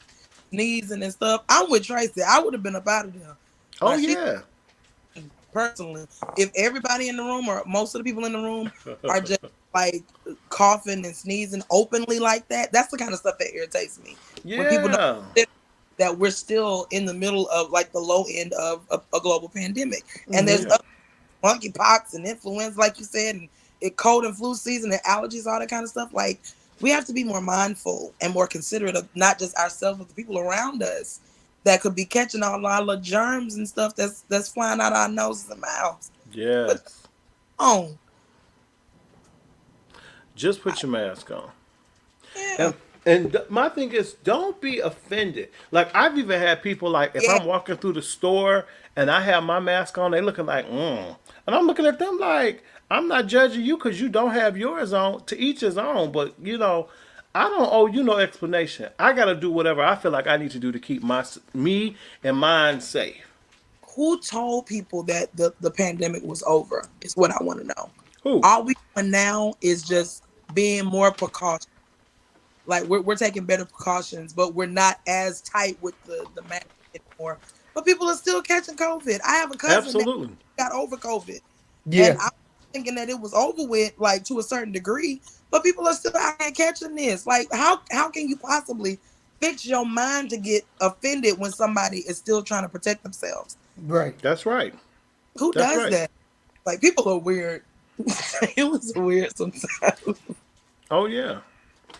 sneezing and stuff. I'm with Tracy. I would have been up out of there. Oh yeah. personally, if everybody in the room or most of the people in the room are just like coughing and sneezing openly like that, that's the kind of stuff that irritates me. Yeah. When people don't that we're still in the middle of like the low end of a global pandemic, and there's monkeypox and influenza, like you said, and cold and flu season and allergies, all that kind of stuff. Like, we have to be more mindful and more considerate of not just ourselves, but the people around us that could be catching all our little germs and stuff that's flying out our noses and mouths. Yes. Just put your mask on. Yeah. And my thing is, don't be offended. Like, I've even had people, like, if I'm walking through the store and I have my mask on, they looking like, And I'm looking at them like, I'm not judging you because you don't have yours on. To each his own. But, you know, I don't owe you no explanation. I got to do whatever I feel like I need to do to keep me and mine safe. Who told people that the pandemic was over is what I want to know. Who? All we doing now is just being more precautious. Like, we're taking better precautions, but we're not as tight with the mask anymore. But people are still catching COVID. I have a cousin that got over COVID. Yeah. And I'm thinking that it was over with, like, to a certain degree, but people are still out here catching this. Like, how can you possibly fix your mind to get offended when somebody is still trying to protect themselves? Right. That's right. Who does that? Like, people are weird. It was weird sometimes. Oh, yeah.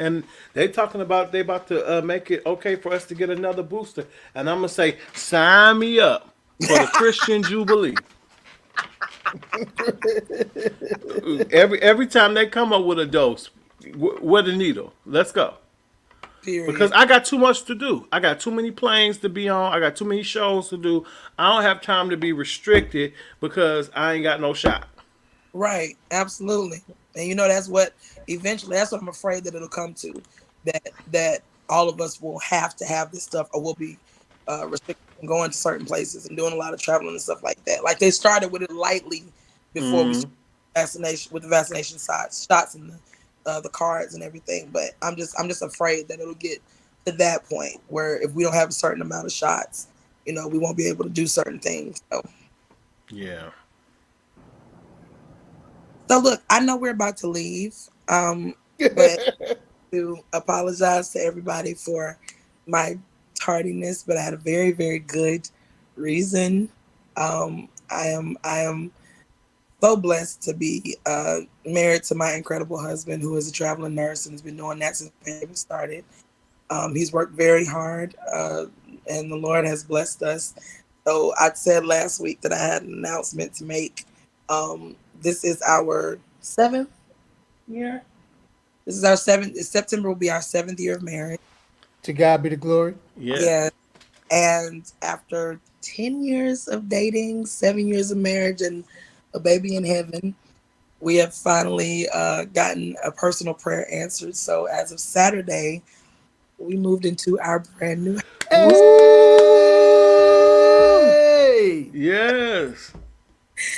And they talking about they about to make it okay for us to get another booster. And I'm going to say, sign me up for the Christian Jubilee. Every time they come up with a dose, with a needle. Let's go. Period. Because I got too much to do. I got too many planes to be on. I got too many shows to do. I don't have time to be restricted because I ain't got no shot. Right. Absolutely. And you know, that's what I'm afraid that it'll come to, that all of us will have to have this stuff, or will be restricted from going to certain places and doing a lot of traveling and stuff like that. Like, they started with it lightly before we started the vaccination shots and the cards and everything. But I'm just afraid that it'll get to that point where if we don't have a certain amount of shots, you know, we won't be able to do certain things. Yeah. So look, I know we're about to leave, but to apologize to everybody for my tardiness, but I had a very, very good reason. I am so blessed to be married to my incredible husband, who is a traveling nurse and has been doing that since the pandemic started. He's worked very hard, and the Lord has blessed us. So I said last week that I had an announcement to make. This is our 7th year. This is our 7th. September will be our 7th year of marriage. To God be the glory. Yeah. And after 10 years of dating, 7 years of marriage, and a baby in heaven, we have finally gotten a personal prayer answered. So as of Saturday, we moved into our brand new house. Hey! Yes.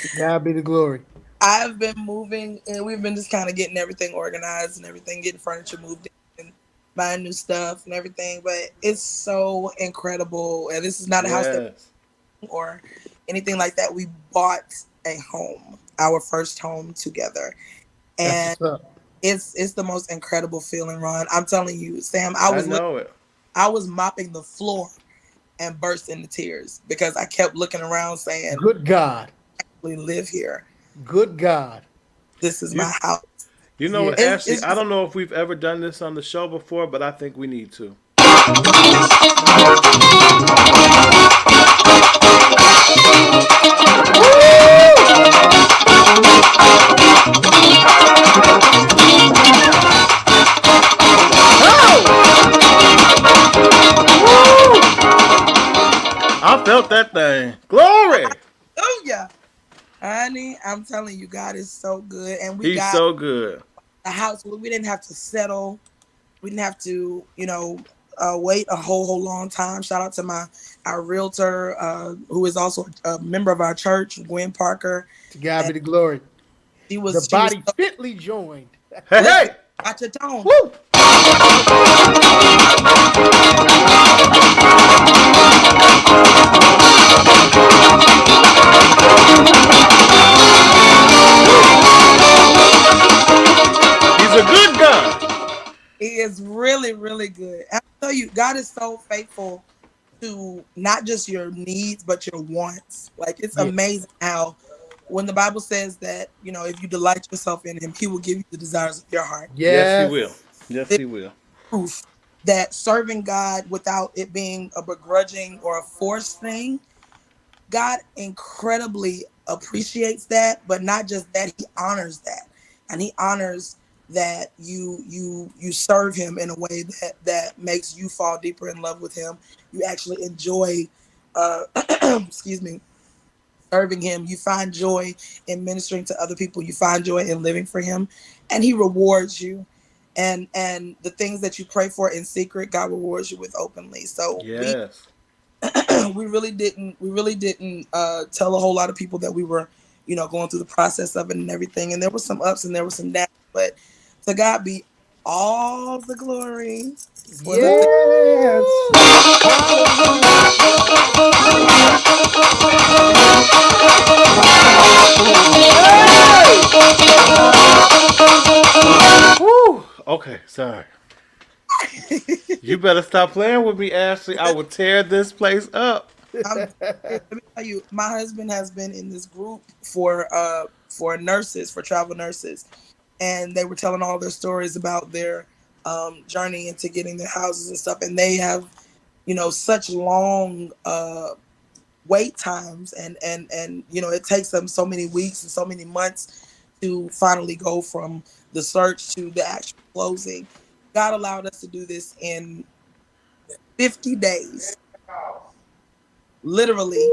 To God be the glory. I've been moving, and we've been just kind of getting everything organized and everything, getting furniture moved in, and buying new stuff and everything. But it's so incredible. And this is not a house or anything like that. We bought a home, our first home together. And it's the most incredible feeling, Ron. I'm telling you, Sam, I was mopping the floor and burst into tears because I kept looking around saying, good God. We live here. Good God. This is my house. You know what, Ashley, I don't know if we've ever done this on the show before, but I think we need to. I felt that thing. Glory. Hallelujah. Honey, I'm telling you, God is so good. And He's so good. A house where we didn't have to settle. We didn't have to, wait a whole long time. Shout out to our realtor, who is also a member of our church, Gwen Parker. To God be the glory. She was fitly joined. Hey! Watch your tone. Woo! God is so faithful to not just your needs but your wants. Like it's amazing how when the Bible says that, you know, if you delight yourself in him, he will give you the desires of your heart. Yes, he will. Yes, he will. Proof that serving God without it being a begrudging or a forced thing, God incredibly appreciates that, but not just that, he honors that. And he honors that you serve him in a way that makes you fall deeper in love with him. You actually enjoy excuse me, serving him. You find joy in ministering to other people. You find joy in living for him, and he rewards you. And the things that you pray for in secret, God rewards you with openly. So yes. we really didn't tell a whole lot of people that we were, you know, going through the process of it and everything. And there were some ups and there were some downs, but to God be all the glory. Yes. Woo. Okay, sorry. You better stop playing with me, Ashley. I will tear this place up. Let me tell you, my husband has been in this group for nurses, for travel nurses, and they were telling all their stories about their journey into getting their houses and stuff, and they have, you know, such long wait times, and you know, it takes them so many weeks and so many months to finally go from the search to the actual closing. God allowed us to do this in 50 days. Literally,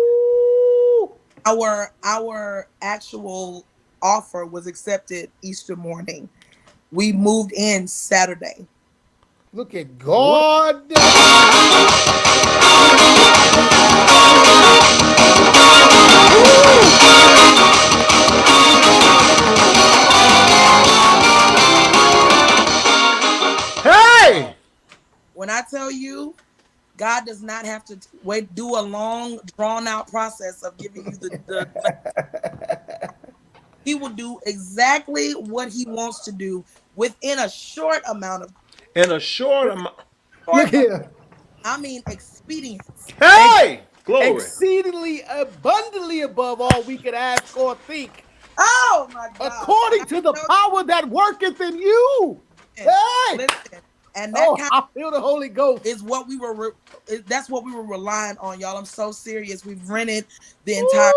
our actual offer was accepted Easter morning. We moved in Saturday. Look at God. Hey! When I tell you, God does not have to do a long, drawn-out process of giving you the He will do exactly what he wants to do within a short amount of In a short amount. Look here. I mean, expedience. Hey! Glory. Exceedingly abundantly above all we could ask or think, Oh my God! according to the power that worketh in you. Hey! Listen, and that kind I feel the Holy Ghost. is what we were. That's what we were relying on, y'all. I'm so serious. We've rented the entire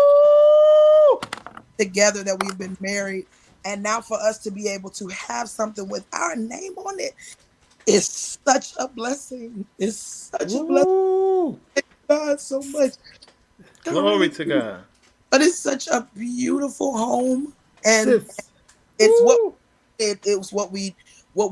together that we've been married, and now for us to be able to have something with our name on it is such a blessing. It's such a blessing. Thank God so much. Glory to God. But it's such a beautiful home, and it's what it was what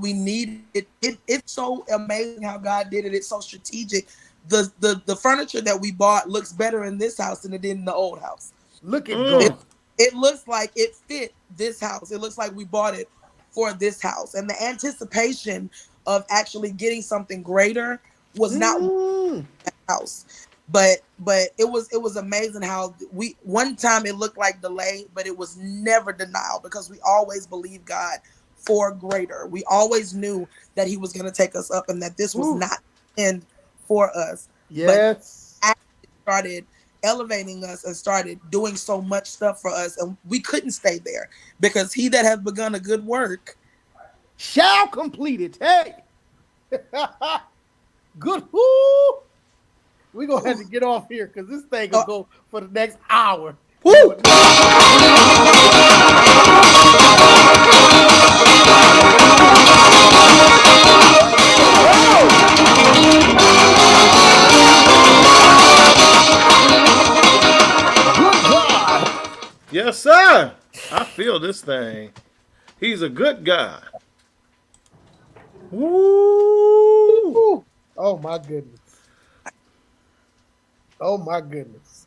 we needed. It's so amazing how God did it. It's so strategic. The furniture that we bought looks better in this house than it did in the old house. Look at God. It looks like it fit this house. It looks like we bought it for this house. And the anticipation of actually getting something greater was not that house. But it was amazing how one time it looked like delay, but it was never denial, because we always believed God for greater. We always knew that he was going to take us up and that this was not the end for us. Yes. But actually started elevating us and started doing so much stuff for us, and we couldn't stay there, because he that has begun a good work shall complete it. Hey. Good. Woo. We're going to have to get off here because this thing will go for the next hour. Woo. Yes, sir. I feel this thing. He's a good God. Woo. Oh, my goodness. Oh, my goodness.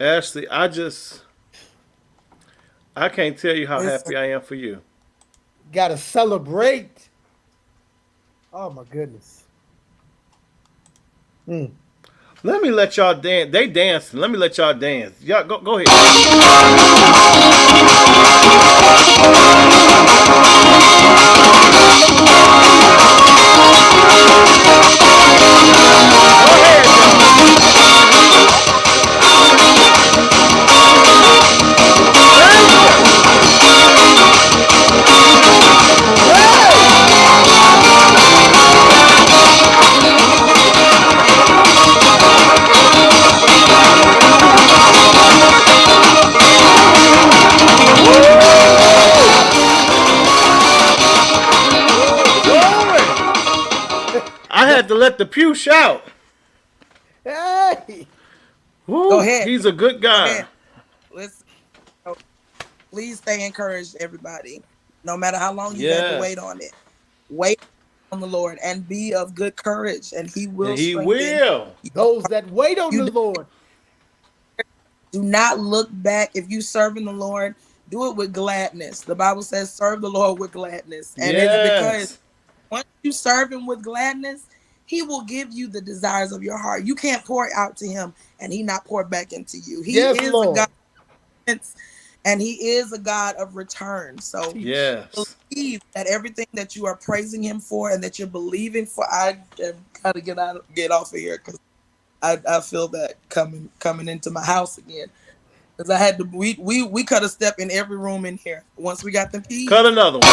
Ashley, I can't tell you how happy I am for you. Got to celebrate. Oh, my goodness. Let me let y'all dance. They dancing. Let me let y'all dance. Y'all go ahead. had to let the pew shout. Hey, Woo, Go ahead. he's a good Go guy. ahead. Let's please stay encouraged, everybody. No matter how long you have to wait on it, wait on the Lord and be of good courage, and He will And he strengthen will. those that wait on the Lord. Do not look back. If you serving the Lord, do it with gladness. The Bible says, "Serve the Lord with gladness," and it's because once you serve Him with gladness, He will give you the desires of your heart. You can't pour out to Him and He not pour back into you. He Yes, is Lord. a God, and He is a God of return. So Yes. believe that everything that you are praising Him for and that you're believing for. I gotta get off of here because I feel that coming into my house again. Because I had to we cut a step in every room in here. Once we got them keys. Cut another one.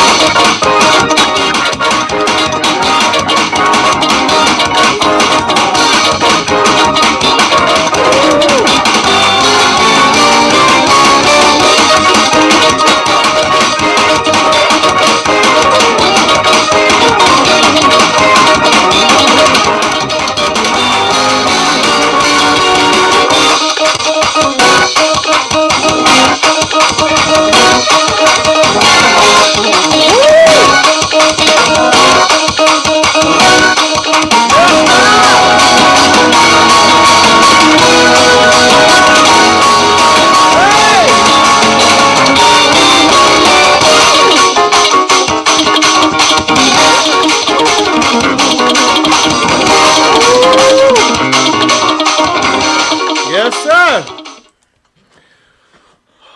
Yes, sir.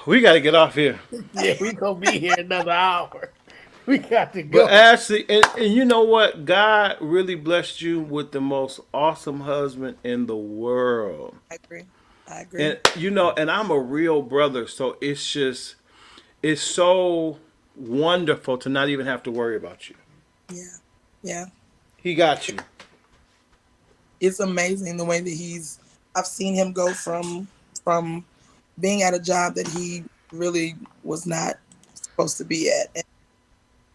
We got to get off here. Yeah, we gonna be here another hour. We got to go. But Ashley, and you know what? God really blessed you with the most awesome husband in the world. I agree. And you know, and I'm a real brother, so it's so wonderful to not even have to worry about you. Yeah. He got you. It's amazing the way that I've seen him go from being at a job that he really was not supposed to be at, and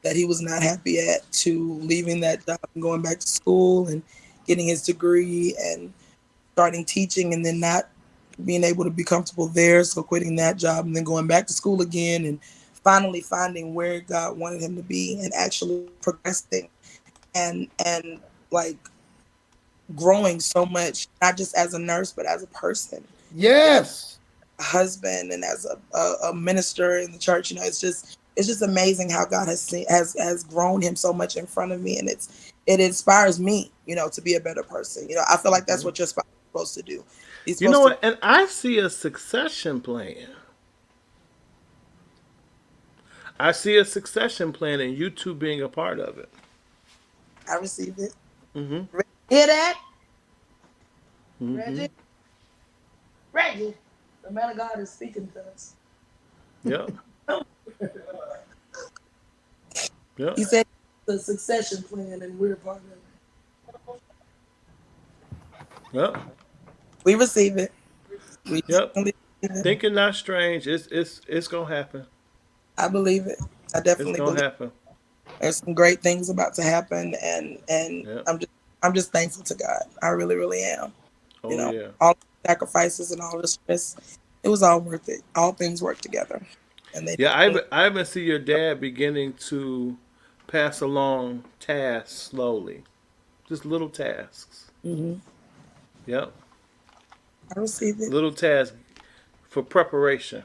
that he was not happy at, to leaving that job and going back to school and getting his degree and starting teaching, and then not being able to be comfortable there, so quitting that job and then going back to school again, and finally finding where God wanted him to be and actually progressing and like growing so much, not just as a nurse but as a person, Yes. a husband, and as a minister in the church. You know, it's just amazing how God has grown him so much in front of me, and it inspires me, you know, to be a better person. You know, I feel like that's what you're supposed to do. You know what? And I see a succession plan. I see a succession plan, and you two being a part of it. I received it. Mm-hmm. Hear that? Mm-hmm. Reggie, the man of God is speaking to us. Yep. Yep. He said the succession plan, and we're a part of it. Yep. We receive it. We Yep. definitely receive it. Thinking not strange. It's gonna happen. I believe it. I It's definitely gonna believe happen. there's some great things about to happen, and Yep. I'm just thankful to God. I really, really am. Oh You know, yeah. all the sacrifices and all the stress, it was all worth it. All things work together, and they. Yeah, I even see your dad beginning to pass along tasks slowly, just little tasks. Mm-hmm. Yep, I receive it. little tasks for preparation.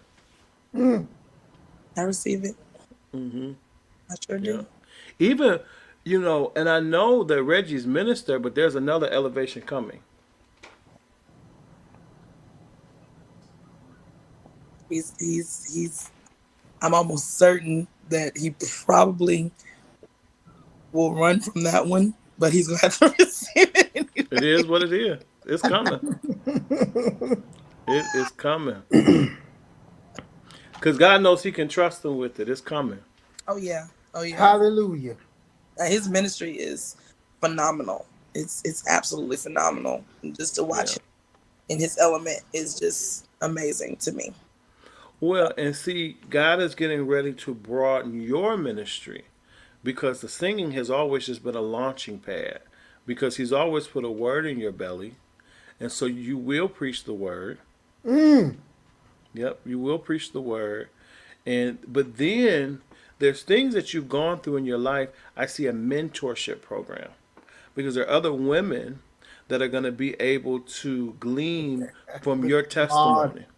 I receive it. Mm-hmm. I sure do. Yeah. Even, you know, and I know that Reggie's minister, but there's another elevation coming. He's. I'm almost certain that he probably will run from that one, but he's gonna have to receive it anyway. It is what it is. It's coming. It is coming. Because God knows He can trust him with it. It's coming. Oh yeah. Hallelujah. His ministry is phenomenal. It's absolutely phenomenal. And just to watch him in his element is just amazing to me. Well, and see, God is getting ready to broaden your ministry because the singing has always just been a launching pad. because He's always put a word in your belly, and so you will preach the word. Mm. Yep, you will preach the word. And but then there's things that you've gone through in your life. I see a mentorship program because there are other women that are going to be able to glean from your God. testimony. Yep.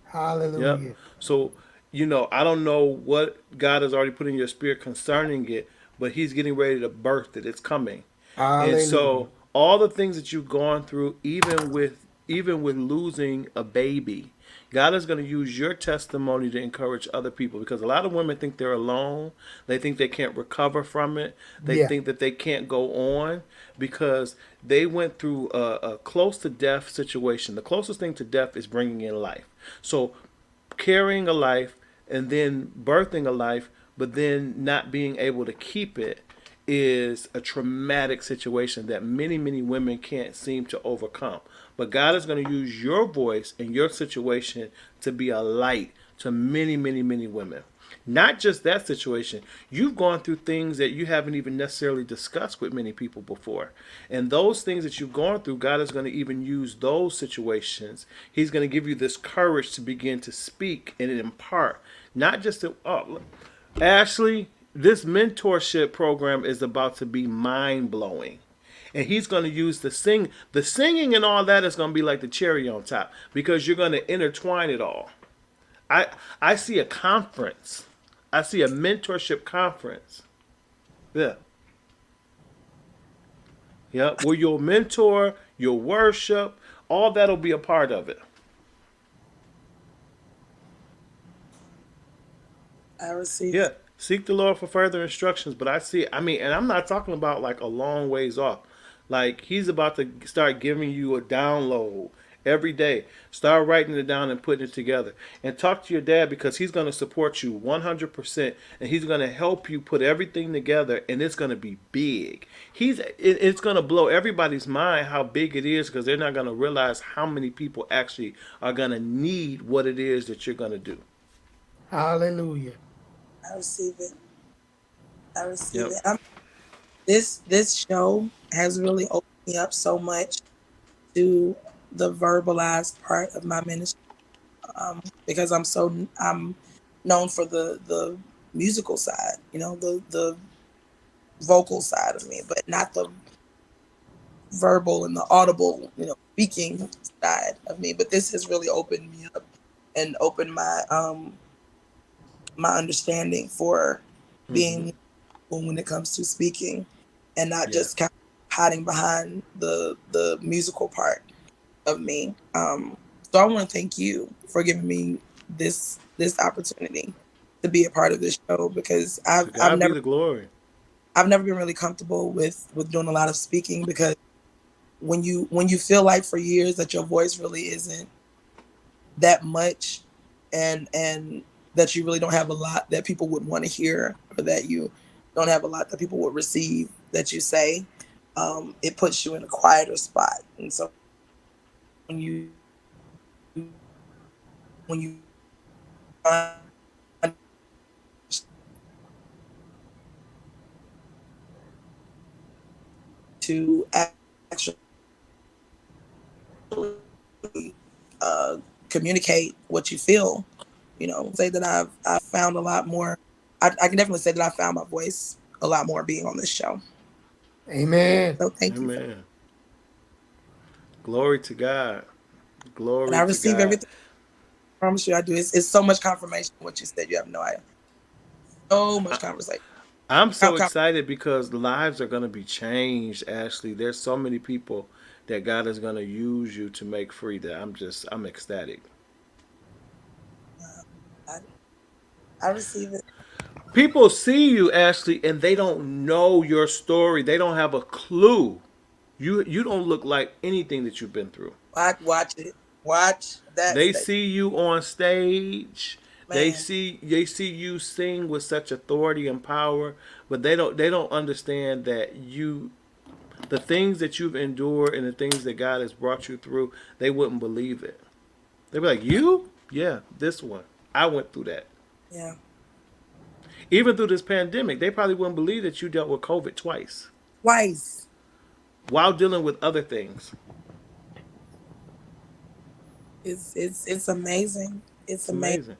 Hallelujah. So, I don't know what God has already put in your spirit concerning it, but He's getting ready to birth it. It's coming. And Hallelujah. so all the things that you've gone through, even with losing a baby, God is going to use your testimony to encourage other people because a lot of women think they're alone. They think they can't recover from it. They Yeah. think that they can't go on because they went through a close to death situation. The closest thing to death is bringing in life. So carrying a life and then birthing a life, but then not being able to keep it is a traumatic situation that many, many women can't seem to overcome. But God is going to use your voice and your situation to be a light to many, many, many women. Not just that situation. You've gone through things that you haven't even necessarily discussed with many people before. And those things that you've gone through, God is going to even use those situations. He's going to give you this courage to begin to speak and impart. Not just to, Ashley, this mentorship program is about to be mind blowing. And he's going to use the singing and all that is going to be like the cherry on top because you're going to intertwine it all. I see a conference. I see a mentorship conference. Yeah. Yeah. Where you'll mentor, you'll worship, all that'll be a part of it. I receive Yeah. it. Seek the Lord for further instructions. But and I'm not talking about like a long ways off. Like He's about to start giving you a download every day. Start writing it down and putting it together. And talk to your dad because he's going to support you 100%. And he's going to help you put everything together. And it's going to be big. It's going to blow everybody's mind how big it is because they're not going to realize how many people actually are going to need what it is that you're going to do. Hallelujah. I receive it. I receive Yep. it. This show has really opened me up so much to the verbalized part of my ministry because I'm known for the musical side, the vocal side of me, but not the verbal and the audible, speaking side of me. But this has really opened me up and opened my understanding for being when it comes to speaking and not just kind of hiding behind the musical part of me. So I want to thank you for giving me this opportunity to be a part of this show because To God be the glory. I've never been really comfortable with doing a lot of speaking because when you feel like for years that your voice really isn't that much and that you really don't have a lot that people would want to hear or that you don't have a lot that people would receive that you say, it puts you in a quieter spot. And so when you to actually communicate what you feel, say that I've found a lot more. I can definitely say that I found my voice a lot more being on this show. Amen. So thank you. Amen. Glory to God. Glory And I to receive God. everything. I promise you I do. It's so much confirmation what you said. You have no idea. So much conversation. I'm so excited because lives are going to be changed, Ashley. There's so many people that God is going to use you to make free that I'm ecstatic. I receive it. People see you, Ashley, and they don't know your story. They don't have a clue. You don't look like anything that you've been through. Watch it. Watch that. They see you on stage. They Man. see you sing with such authority and power, but they don't understand that the things that you've endured and the things that God has brought you through, they wouldn't believe it. They'd be like, "You? Yeah, this one. I went through that." Yeah. Even through this pandemic, they probably wouldn't believe that you dealt with COVID twice. Twice. while dealing with other things. It's amazing. It's It's amazing. amazing.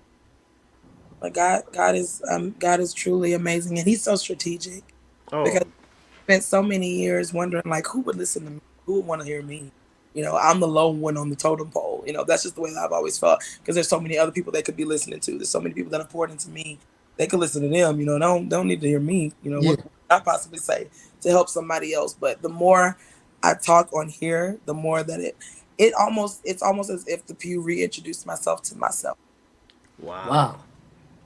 Like God is truly amazing, and He's so strategic because Oh, I spent so many years wondering like who would listen to me, who would want to hear me. I'm the lone one on the totem pole. That's just the way I've always felt because there's so many other people they could be listening to. There's so many people that have poured into me. They could listen to them. Don't need to hear me. Yeah. What could I possibly say to help somebody else? But the more I talk on here, the more that it's almost as if the Pew reintroduced myself to myself. wow. Wow.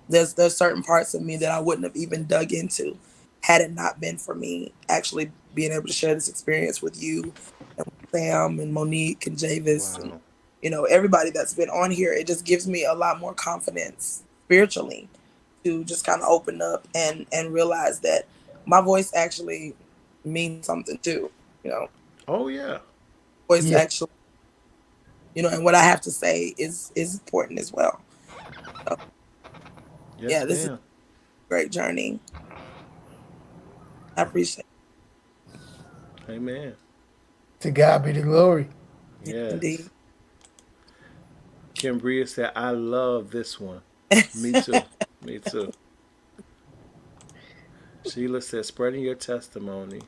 There's certain parts of me that I wouldn't have even dug into had it not been for me actually being able to share this experience with you and with Sam and Monique and Javis and Wow. everybody that's been on here. It just gives me a lot more confidence spiritually to just kind of open up and realize that my voice actually means something too. Oh, yeah. Voice Yeah. actually, and what I have to say is important as well. So, Yes, yeah, this is ma'am. a great journey. I appreciate Amen. To God be the glory. it Yes. indeed. Kim Bria said, I love this one. Me too. Me too. Sheila said, spreading your testimony.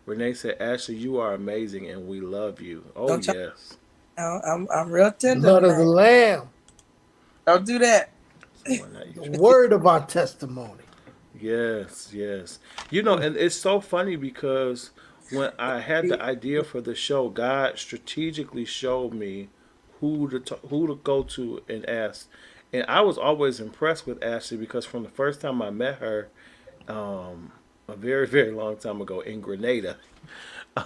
Renee said, Ashley, you are amazing and we love you. Oh, Don't y'all yes. know, I'm real tender Blood of the tonight. Lamb. Don't do that. Someone that The you- word of our testimony. Yes, yes. And it's so funny because when I had the idea for the show, God strategically showed me who to go to and ask. And I was always impressed with Ashley because from the first time I met her, a very, very long time ago in Grenada,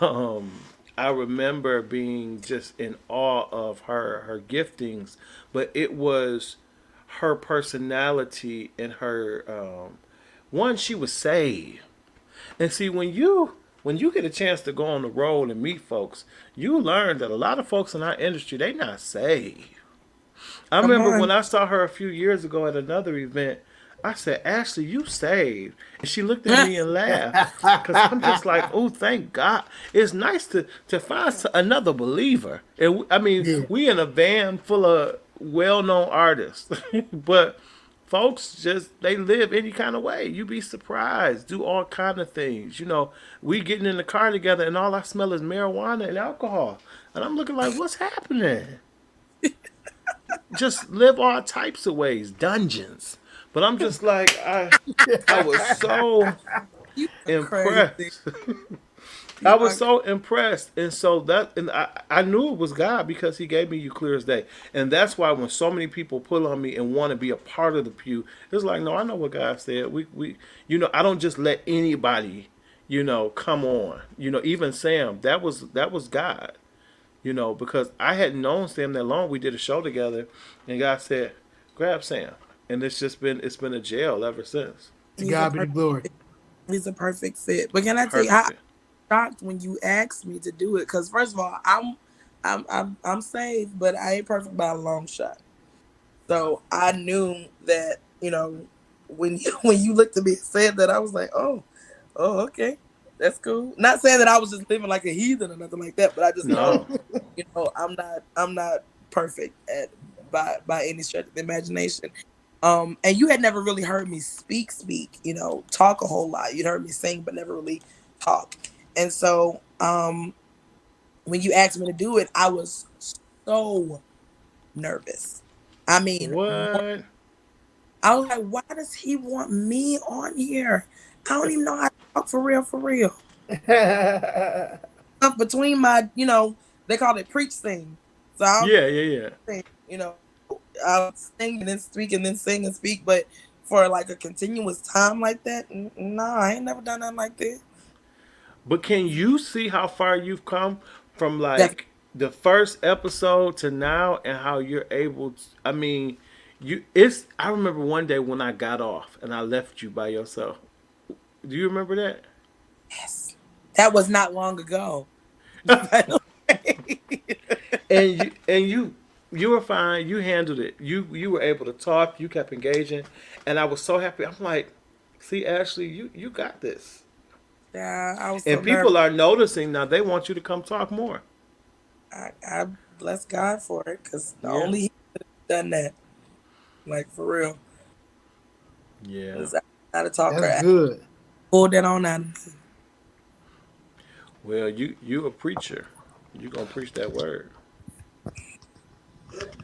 um, I remember being just in awe of her giftings, but it was her personality and her one, she was saved. And see, when you get a chance to go on the road and meet folks, you learn that a lot of folks in our industry, they not saved. I Come remember on. when I saw her a few years ago at another event, I said, Ashley, you saved. And she looked at me and laughed. Because I'm just like, oh, thank God. It's nice to find another believer. And I mean, Yeah. we in a van full of well-known artists. But folks they live any kind of way. You be surprised, do all kind of things. We getting in the car together and all I smell is marijuana and alcohol. And I'm looking like, what's happening? Just live all types of ways, dungeons. But I'm just like, I was so You are crazy. impressed. You I was are- so impressed, and so I knew it was God because He gave me you clear as day, and that's why when so many people pull on me and want to be a part of the pew, it's like, no, I know what God said. I don't just let anybody, come on. Even Sam, that was God. Because I hadn't known Sam that long. We did a show together, and God said, grab Sam, and it's been a jail ever since. To He's God a be the glory. He's a perfect fit. But can I tell you how Perfect. shocked when you asked me to do it? Because first of all, I'm saved, but I ain't perfect by a long shot. So I knew that when you looked at me and said that, I was like, oh, okay, that's cool. Not saying that I was just living like a heathen or nothing like that, but I just know No. I'm not perfect by any stretch of the imagination. And you had never really heard me speak, talk a whole lot. You'd heard me sing, but never really talk. And so, when you asked me to do it, I was so nervous. I mean, What? I was like, why does he want me on here? I don't even know how to talk for real, for real. Stuff between my, they call it preach sing. So I'll Yeah. sing, I'll sing and then speak and then sing and speak, but for like a continuous time like that, nah, I ain't never done nothing like that. But can you see how far you've come from Def- the first episode to now and how you're able to, I mean, I remember one day when I got off and I left you by yourself. Do you remember that? Yes. That was not long ago. You were fine. You handled it. You were able to talk. You kept engaging, and I was so happy. I'm like, see, Ashley, you got this. Yeah, I was so And people are noticing now. They want you to come talk more. I bless God for it because Yeah. only He could have done that. Like for real. Yeah. 'Cause I'm not a talker. That's I good. pulled that on out of me. Well, you a preacher. You gonna preach that word.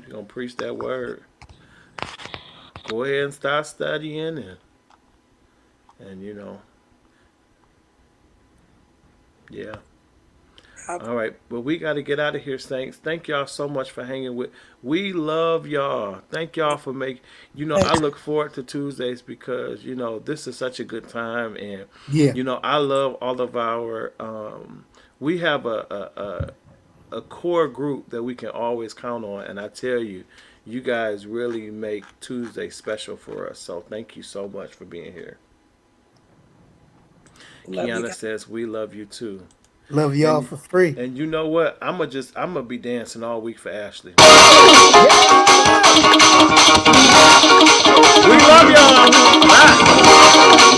You gonna preach that word. Go ahead and start studying and yeah. All right, but we got to get out of here, Saints. Thank y'all so much for hanging with. We love y'all. Thank y'all for making. I look forward to Tuesdays because this is such a good time, and Yeah. I love all of our. We have a core group that we can always count on, and I tell you, you guys really make Tuesday special for us. So thank you so much for being here. Love you Kiana guys. says we love you too. Love y'all for free. And you know what? I'm gonna be dancing all week for Ashley. We love y'all. Bye.